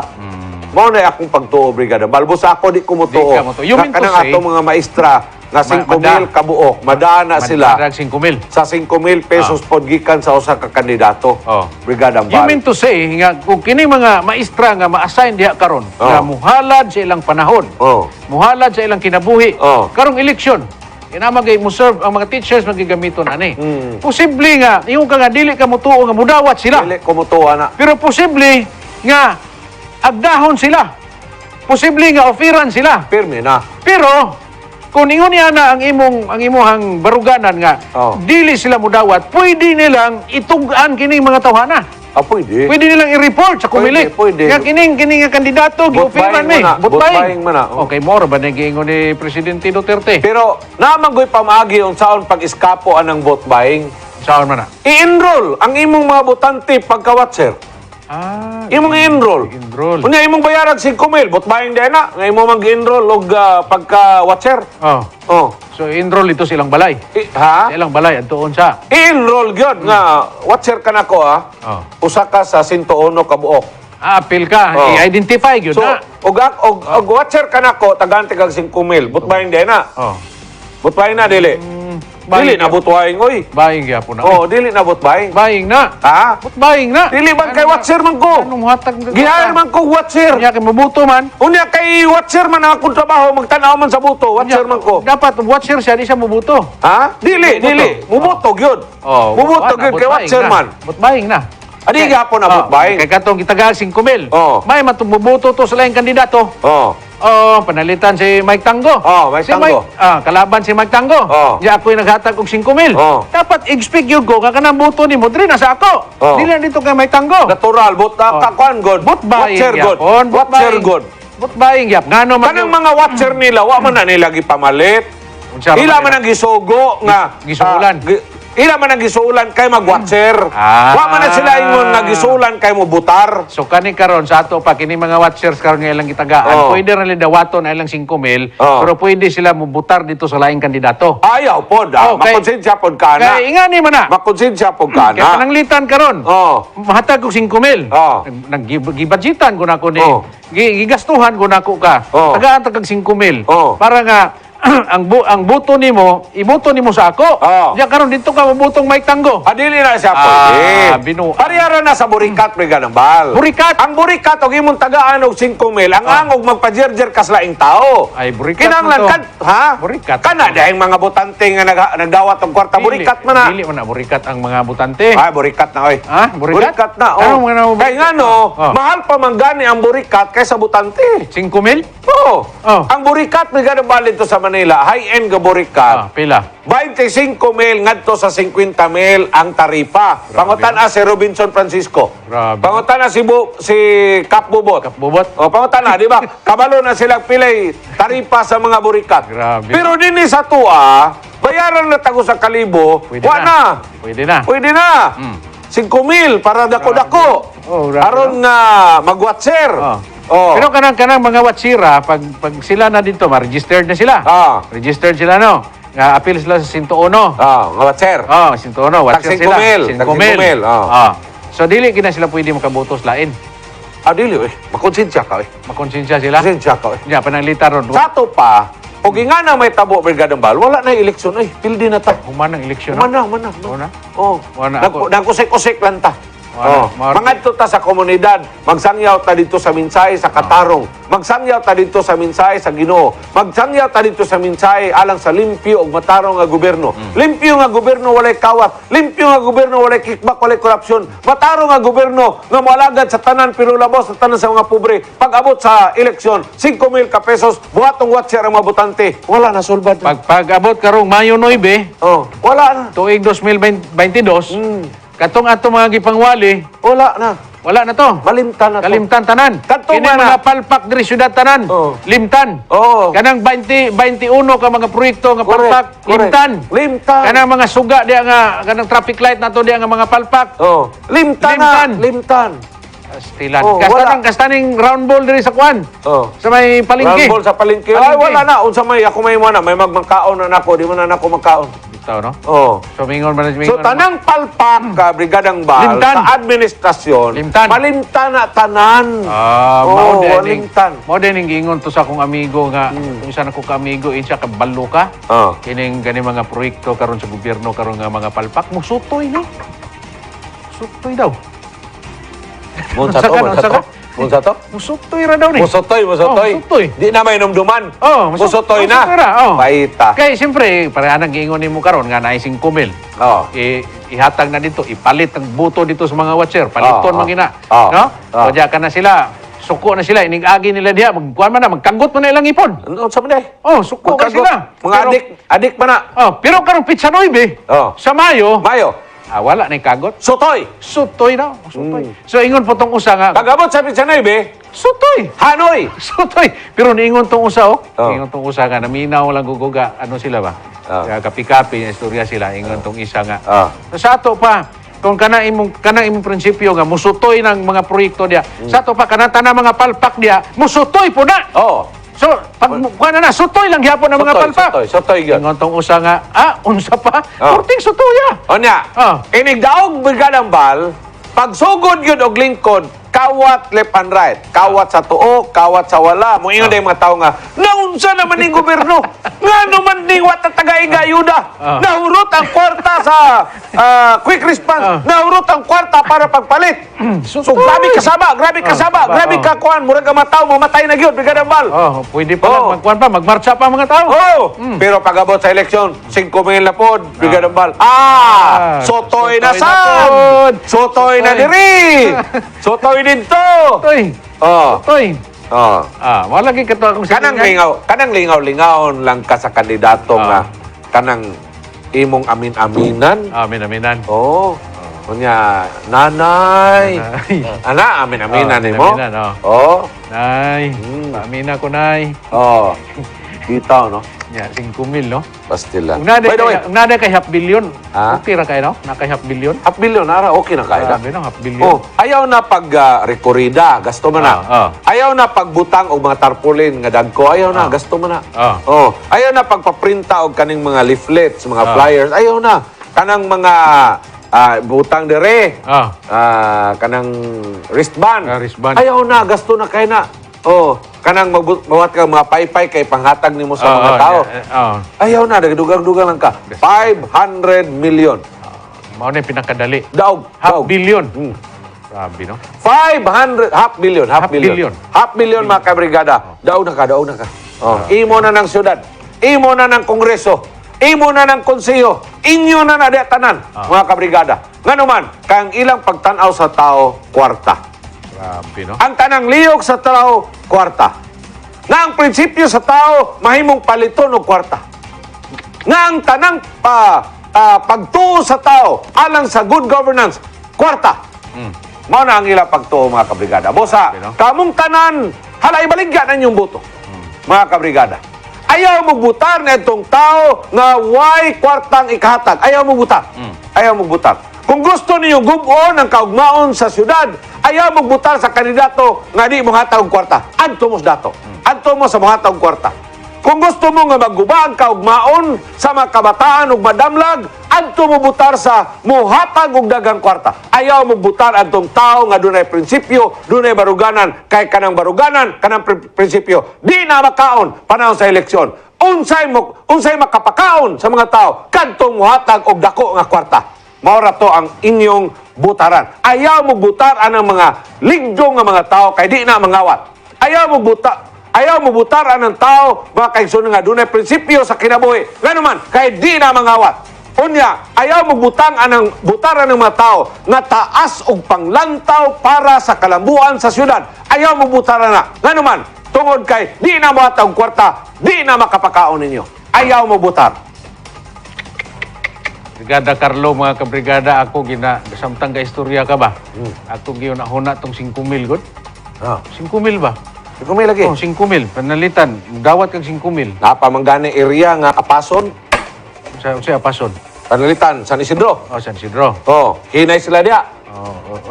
Mao na akong pagtuo Brigadang Bal. Busa ako di kumutuo. Di ka motuo. You mean to Kanang say- atong mga maestra nga 5,000 kabuok, madana sila Madarag 5,000. sa 5,000 pesos pod gikan sa usa ka kandidato. Brigadang You Bal. mean to say nga kung kini mga maestra nga ma-assign diha karon nga muhalad sa ilang panahon. Oh. Muhalad sa ilang kinabuhi. Oh. Karong eleksyon, inamagay mo serve ang mga teachers magigamiton ani. Hmm. Posible nga yung ka nga dili ka mutuo nga mudawat sila. Dili kumutuo na. Pero posible nga agdahon sila. Posible nga ofiran sila. Pirmi na. Pero kung ingon niya na ang imuhang baruganan nga, Oh. dili sila mudawat, pwede nilang itugaan kining mga tawhana. Pwede. Pwede nilang i-report sa kumilik. Pwede. Nga kining nga kandidato, Vote gi-ofiran buying mi. muna. Vote buying muna. Okay, more ba nagiingon ni Presidente Duterte? Pero naman pamagi unsaon pag-iskapo anang vote buying. Saan man na? I-enroll ang imong mga botante pagka-watcher. Imong i-enroll. Enroll. Unya imong bayaran 5,000, vote buying din na. Nga imong mag-enroll og pagka-watcher. Oh. Oh. So, enroll ito silang balay. Ha? Silang balay, adtoon sa. I-enroll gyud nga watcher ka nako Oh. Usa ka sa 101 ka buok. Apil ka, Oh. i-identify yun So, na. og watcher ka nako tagaan tig 5,000, vote buying din na. Oh. Vote buying na dili. Dili buying na vote buying oy. Buying gyapon na. Oh, dili na vote buying. Buying na. Ha? But buying na. Dili man kay watcher man ko. Anong hatag na? Gihayar man ko watcher. Kanya kay mabuto man. Unya kay watcher man ang akong trabaho, magtanaw man sa buto, watcher man ko. Dapat watcher siya, di siya mabuto. Ha? Dili, dili. Mubutog yun. Mubutog yun kay watcher man. But buying na. Adi gapon na vote buying. Kay katong gitagaan 5,000. Oh. May matumubuto to sa laing kandidato. Oh. Oh, panalitan si Mike Tango. Oh, Mike Tango. Kalaban si Mike Tango. Oh. Di ako'y naghatag og 5,000. Oh. Dapat expect yun ko, kakanang buto ni mo, diri na sa ako. Oh. Dili na dito kay Mike Tango. Natural, kakuan good. But buying Watcher good. yapon. But Watcher buying. good. But buying yap. Ngano man Kanang mga watcher nila, wa man na nila gipamalit. Ila man ang gisugo nga. Gisugulan. Ila man ang gisuulan kay mag-watcher. Wa man na sila ingon nga gisuulan kay mo butar. So kani karon sa ato pa kini mga watchers karon nga ilang gitagaan, Oh. pwede ra nila dawaton na ilang 5,000, Oh. pero pwede sila mubutar dito sa laing kandidato. Ayaw pod. Okay. Makonsensya pod ka na. Kaya ingani man na. Makonsensya pod ka Kaya na. pananglitan karon. Oh. Mahatag og 5,000. Oh. Nagbudgetan ko nako ni. Oh. Gigastuhan ko nako ka. Oh. Tagaan tag 5,000. Oh. Para nga ang buto nimo, iboto nimo sa ako. Oh. Diya karon dito ka mabutong Mike Tango. Adili na siya pwede. binu. Pariyara na sa burikat, Brigada ng Bal. Burikat? Ang burikat, og imong tagaan og 5,000, ang angog magpajerjer kas laing tao. Ay, burikat Kinanglan mo to. kan, ha? Burikat. Kana dahil mga botante nga nagdawat og kwarta, burikat man na. Dili man na burikat ang mga butante. Ay, burikat na, oy. Ha? Burikat? na, oh. Anong mga burikat? Kaya nga, no, Oh. mahal pa man gani ang burikat kaysa butante. 5,000? Oo. Oh. Ang burikat, Brigada ng Bal dito sa Manila, high-end nga burikat. Pila? 25,000 ngadto sa 50,000 ang taripa. Pangutan si Robinson Francisco. Grabe. Pangutan si Cap Bubot. Bubot? O pangutan di ba? Kabalo na sila pilay taripa sa mga burikat. Grabe. Pero dinhi sa tua, bayaran na tago sa kalibo, Pwede wa na. Pwede na. Pwede na. 5,000 para dako-dako. Oh, grabe. Aron nga mag-watcher. Oh. Pero kanang mga watsira, pag sila na dito, ma-registered na sila. Ah. Registered sila, no? Nga, appeal sila sa 101. Nga watcher. Oh, 101, watcher Tag sila. 5,000, tag 5,000, Ah. So, dili kina sila pwede makabutos lain. Dili, makonsensya ka, Makonsensya sila. Konsensya ka, Nya, pananglitan ron. Sa ato pa, o nga na may tabo, Brigada ng Bal, wala na eleksyon. Pildi na ta. Human ang eleksyon. no? Mana. Una? Oh. Wala. Nagkusik-kusik lang ta. Wala. Mga ta sa komunidad, magsangyaw ta dito sa minsay sa Katarong, magsangyaw ta dito sa minsay sa Ginoo, magsangyaw ta dito sa minsay alang sa limpyo ug matarong nga gobyerno. Limpyo nga gobyerno walay kawat, limpyo nga gobyerno walay kickback, walay korupsyon, matarong nga gobyerno nga moalagad sa tanan pero labos sa tanan sa mga pobre. Pag-abot sa eleksyon, 5,000 ka pesos, buhatong watcher ang mabutante. Wala na sulbad. Pag-abot karong Mayo 9, Wala na. tuig 2022, katong ato mga gipangwali, Wala na. wala na to. Malimtan na to. Kalimtan tanan. Kadtong Kini mana. mga palpak diri syudad tanan. Oh. Limtan. Oo. Kanang 21 ka mga proyekto nga palpak, limtan. Limtan. Kanang mga suga diya nga kanang traffic light nato diya nga mga palpak. Limtan. Limtan. Limtan. Stilan. Oh, wala. Kastaning round ball diri sa kwan. Sa may palengke. Round ball sa palengke. Ay, wala na. Unsa may ako may mana. May magmangkaon na nako. Di mo na nako magkaon. Bitaw, no? So Mingon man tanang palpak ka, Brigadang Bal, Limtan. sa administrasyon, Limtan. malimtan na tanan. mao din limtan. Mao din gingon to sa akong amigo nga kung isa na ko ka amigo insya ka balo ka. Kining gani mga proyekto karon sa gobyerno karon nga mga palpak musutoy ni. Sutoy daw. Munsa to? Musutoy ra daw ni. Musutoy. Musutoy. Di na may numduman. musutoy Musutoy na. ra. Paita. Kay siyempre, pareha nang gingon nimo karon nga naay 5,000. Ihatag na dito, ipalit ang buto dito sa mga watcher, paliton magina. No? O diya ka na sila. suko na sila, inigagi nila diha, magkuhan man na, magkagot man na ilang ipon. Ano sa man Oh, suko ka sila. Mga adik pa na. Pero karong pizza 9, sa Mayo, Mayo, wala na yung kagot. Sutoy. Sutoy daw. Sutoy. So, ingon po tong usa nga, Pag-abot sa Pichanay, sutoy. Hanoi. Sutoy. Pero niingon tong usa, Oh. Niingon tong usa nga, naminaw lang guguga, ano sila ba? Kaya kapi-kapi, yung istorya sila, ingon tong isa nga. Sa ato pa, kung kana imong prinsipyo nga musutoy ng mga proyekto diya. Sa ato pa kanata na mga palpak diya, musutoy po na. Oh. So, pag kuha na, sutoy lang gyapon ng mga palpak. Sutoy gyud. Ingon tong usa nga, unsa pa? Oh. Kurting sutoya. Onya. Inigdaog bigadang bal, pagsugod gyud og lingkod, kawat left and right. Kawat sa tuo, kawat sa wala. Moingon day mga tao nga, naunsa naman ning gobyerno? Ngano man ning wa ta taga-iga ayuda? Nahurot ang kwarta sa quick response. Nahurot ang kwarta para pagpalit. So grabe kasaba, grabe kakuan, murag ka mga tao mamatay na gyud bigadang bal. Pwede pa lang magkuhan pa, magmarcha pa mga tao. Pero pag-abot sa eleksyon, 5,000 na pod, bigadang bal. Sotoy na Sotoy na sad! pod. Sotoy na diri! Sotoy dito! Toy. Oh. Toy. Oh. Wala gyud kato akong Kanang lingaw-lingaw lang ka sa kandidato nga kanang imong amin-aminan. Aminan. Oh. Kunya, nanay. Ana, amin-aminan nimo. Aminan, Oh. Nay, paamina ko, nay. Oh. Kita no. Ya, 5,000, no? Pastila. Kung By the way, nada kay half billion. Ha? Okay ra kay, no? Na kay half billion. half billion ara okay na kaya. Grabe, no? Half billion. Oh, ayaw na pag rekorida, gasto man na. Ayaw na pagbutang og mga tarpaulin nga dagko, ayaw na, gasto man na. Oh, ayaw na pagpaprinta og kaning mga leaflets, mga flyers, ayaw na. Kanang mga butang dire. Kanang wristband. Wristband. Ayaw na, gasto na kay na. Oh, kanang mawat ka mga paypay kay panghatag nimo sa mga tao. Ayaw na, dugang-dugang lang ka. 500 million. Mao na yung pinakadali. Daog. Half billion. Grabe, no? 500, half billion. Half billion mga kabrigada. Daog na ka. Oh. Imo na ng syudad. Imo na ng kongreso. Imo na ng konseyo. Inyo na tanan, mga kabrigada. Nga naman, kang ilang pagtanaw sa tao, kwarta. Grabe, no? Ang tanang liyog sa tao, kwarta. Nga ang prinsipyo sa tao, mahimong paliton o kwarta. Nga ang tanang pagtuo sa tao, alang sa good governance, kwarta. Mao na ang ilang pagtuo, mga kabrigada. Bosa, kamong tanan, halay baligyan ang inyong boto, mga kabrigada. Ayaw magbutar na itong tao nga way kwartang ikahatag. Ayaw magbutar. Ayaw magbutar. Kung gusto niyo gubon ang kaugmaon sa syudad, ayaw magbutar sa kandidato nga di mo hatag og kwarta. Adto mo sa dato. Adto mo sa mga hatag og kwarta. Kung gusto mo nga magguba ang kaugmaon sa mga kabataan ug madamlag, adto mo butar sa muhatag og dagang kwarta. Ayaw mo butar adtong tao nga dunay prinsipyo, dunay baruganan, kay kanang baruganan, kanang prinsipyo, di na makaon panahon sa eleksyon. Unsay makapakaon sa mga tao kadtong muhatag og dako nga kwarta. Maura to ang inyong butaran. Ayaw mo butar anang mga ligdong nga mga tao kay di na mangawat. Ayaw mo butar anang tao mga kaigsunon nga dunay prinsipyo sa kinabuhi. Nga naman kay di na mangawat. Unya, ayaw mo butaran ng mga tao nga taas og panglantaw para sa kalambuan sa syudad. Ayaw mo butaran na. Nga naman, tungod kay di na mo hatag kwarta, di na makapakaon ninyo. Ayaw mo butar. Brigada Carlo, mga kabrigada, ako samtang ka istorya ka ba? Ako ginahuna tong 5,000 gud. 5,000 ba? Ikaw may lagi. 5,000. Panalitan. Dawat kag 5,000. Napamanggani area nga Apason, Sa Apason. Panalitan, San Isidro. San Isidro. Hinay sila diya.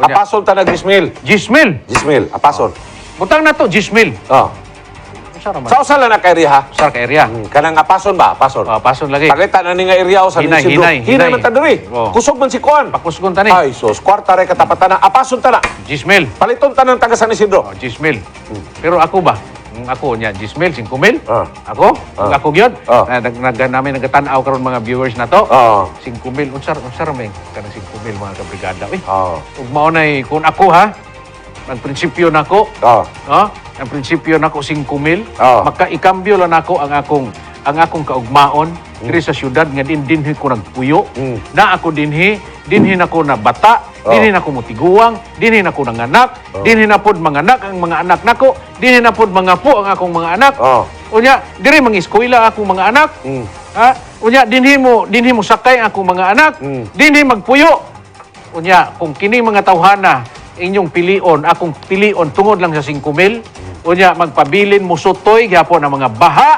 Apason tanag Gismil. Gismil. Apason. Butang na to, Gismil. Sa raman. Sa usala na ka area ha? Sa ka area. Kanang Apason ba? Apason. Apason lagi. Pagitan na ni nga area o San Hinay, Isidro. hinay. Hinay man tadiri. Kusog man si Kuan. Pakusgon tani. Ay, sos. Kwarta rin katapatan na. Apason tana. Gismil. Paliton tanang taga San Isidro. Gismil. Pero ako ba? Ako niya, Gismil, 5,000. Ako? Ako gyud. Namin nagatanaw karon mga viewers na to. 5,000. Unsar may kanang 5,000 mga kabrigada. Ug mao nay kung ako ha, ang prinsipyo nako. Ang prinsipyo nako 5,000. Makaikambyo lang nako ang akong kaugmaon diri sa syudad nga dinhi ko nagpuyo. Na ako dinhi nako na bata, dinhi na ko mutiguang, dinhi na ko nanganak, dinhi na pod manganak ang mga anak nako, dinhi na pod mangapo ang akong mga anak. Unya, diri mangiskwela akong mga anak. Ha? Unya, dinhi mo sakay ang akong mga anak. Dinhi magpuyo. Unya, kung kini mga tawhana inyong pilion, akong pilion tungod lang sa 5,000. Unya, magpabilin mo sutoy gyapon ang mga baha.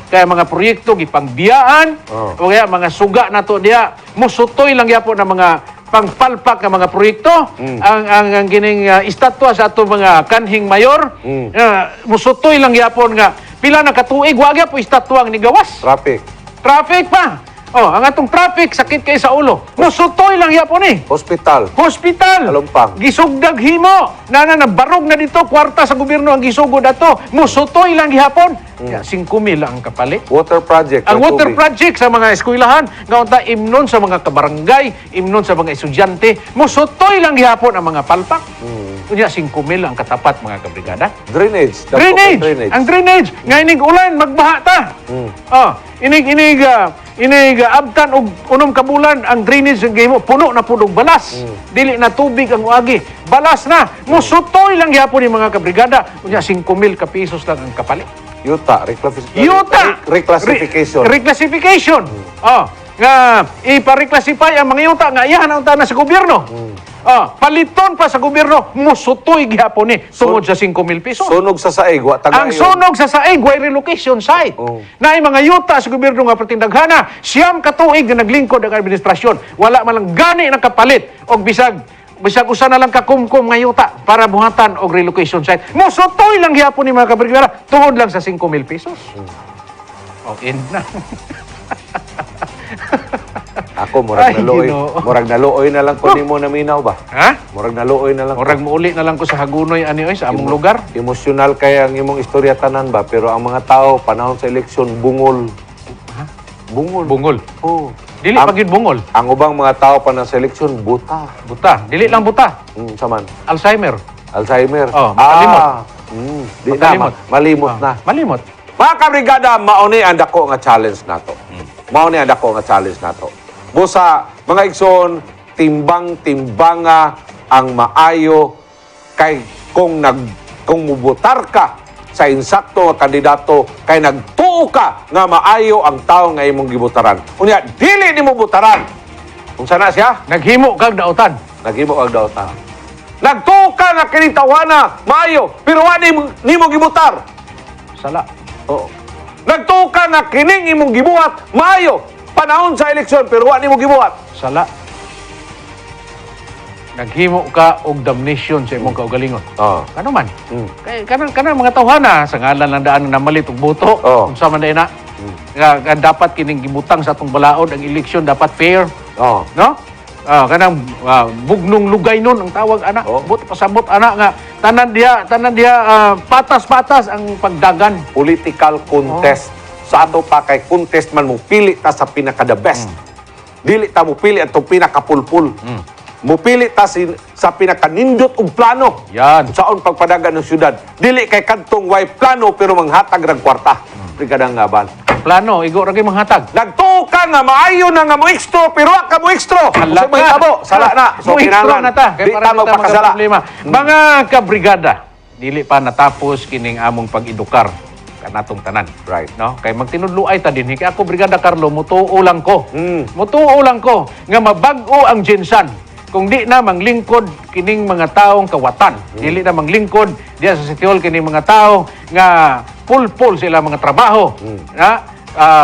Kaya mga proyekto gipangbiyaan. O kaya mga suga nato diya, musutoy lang gyapon ang mga pangpalpak ng mga proyekto. Ang gining estatwa sa ato mga kanhing mayor, musutoy lang gyapon nga pila na katuig wa gyapon estatwa ang nigawas. Traffic pa. Ang atong traffic sakit kay sa ulo. Musutoy lang yapon ni. Hospital. Alumpang. Gisugdag himo. Nabarog na dito kwarta sa gobyerno ang gisugod ato. Musutoy lang gihapon. 5,000 ang kapalit. Water project. Ang water project sa mga eskwelahan, nga unta imnon sa mga kabarangay, imnon sa mga estudyante, musutoy lang gihapon ang mga palpak. Unya 5,000 ang katapat mga kabrigada. Drainage. Ang drainage. Nga inig ulan, magbaha ta. Inig abtan og unom ka bulan ang drainage ng gihimo puno na pud og balas. Dili na tubig ang uagi. Balas na. Musutoy lang gyapon ni mga kabrigada. Unya 5,000 ka pesos lang ang kapalit. Yuta. Reclassification. Nga ipa-reclassify ang mga yuta nga iyahan ang na sa gobyerno. Paliton pa sa gobyerno, musutoy gihapon ni tungod sa 5,000 pesos. Sunog sa saig, wa tagayon. Ang sunog sa saig, way relocation site. Na ay mga yuta sa gobyerno nga pertindaghana, siyam katuig na naglingkod ang administrasyon. Wala man lang gani na kapalit o bisag usa na lang kakumkum nga yuta para buhatan og relocation site. Musutoy lang gihapon ni mga kabrigada tungod lang sa 5,000 pesos. End na. Ako, murag naluoy na lang ko nimo naminaw ba? Ha? Murag naluoy na lang. Murag muuli na lang ko sa Hagunoy sa among lugar. Emosyonal kaya ang imong istorya tanan ba? Pero ang mga tao, panahon sa eleksyon, bungol. Bungol. Dili Ang- pagid bungol. Ang ubang mga tao pa na sa eleksyon, buta. Buta. Dili lang buta. Saman. Alzheimer. Alzheimer. Makalimot. Di Makalimot. na, malimot na. Malimot. Mga kabrigada, mauni ang dako nga challenge nato. Mauni ang dako nga challenge nato. Busa, mga igsoon, timbang-timbanga ang maayo kay kung mubutar ka sa insakto nga kandidato kay nagtuo ka nga maayo ang tao nga imong gibutaran. Unya, dili nimo butaran. Kung sana siya, Naghimo kag daotan. naghimo og daotan. Nagtuo ka nga kini tawana maayo, pero wa nimo gibutar. Sala. Oo. Nagtuo ka nga kining imong gibuhat maayo panahon sa eleksyon pero wa nimo gibuhat. Sala. Naghimo ka og damnation sa imong kaugalingon. Kano man? Kay kanang mga tawhana sa ngalan lang daan na malit og boto. Unsa man day na? Nga dapat kining gibutang sa atong balaod ang eleksyon dapat fair, no? Kanang bugnong lugay nun ang tawag ana. Pasabot ana nga tanan diha patas-patas ang pagdagan. Political contest. Sa ato pa kay contest man mo pili ta sa pinaka the best. Dili ta mo pili atong pinakapulpul. Mo pili ta sa pinaka nindot og plano. Yan. Saon pagpadagan ng syudad. Dili kay kadtong way plano pero manghatag rag kwarta. Brigada Ngaban. Plano igo ra kay manghatag. Nagtuo ka nga maayo na nga mo ekstro pero wa ka mo ekstro. Hala Sa may tabo, sala na. So kinahanglan na ta Di kay ta para magpakasala. problema. Mga kabrigada, dili pa natapos kining among pag-edukar kanatong tanan. Right. No? Kay magtinudluay ta dinhi kay ako Brigada Carlo mutuo lang ko. Mm. Mutuo lang ko nga mabag-o ang Jinsan. Kung di na manglingkod kining mga taong kawatan. Dili na manglingkod diya sa City Hall kining mga tao nga pulpul sila mga trabaho. Na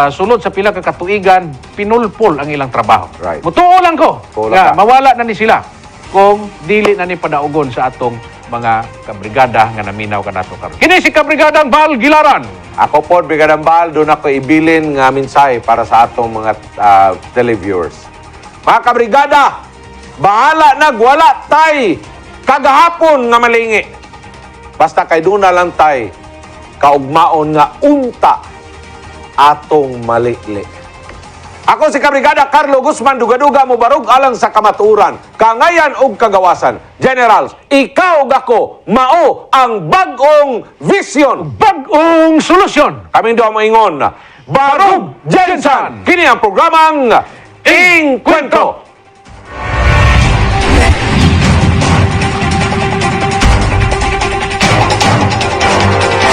sulod sa pila ka katuigan, pinulpol ang ilang trabaho. Right. Mutuo lang ko Tuo lang nga ka. mawala na ni sila kung dili na ni padaugon sa atong mga kabrigada nga naminaw kanato karon. Kini si Kabrigadang Val Gilaran. Ako po, Brigada Mbal, doon ako ibilin nga minsay para sa atong mga televiewers. Mga kabrigada, bahala nagwala tay kagahapon nga malingi. Basta kay doon na lang tay kaugmaon nga unta atong malili. Ako si Kabrigada Carlo Guzman, duga-duga mo barug alang sa kamatuuran, kangayan ug kagawasan. Generals, ikaw ug ako, mao ang bag-ong vision. Bag-ong solusyon. Kami doon moingon, Barug Jensen! Kini ang programang Ingkwento!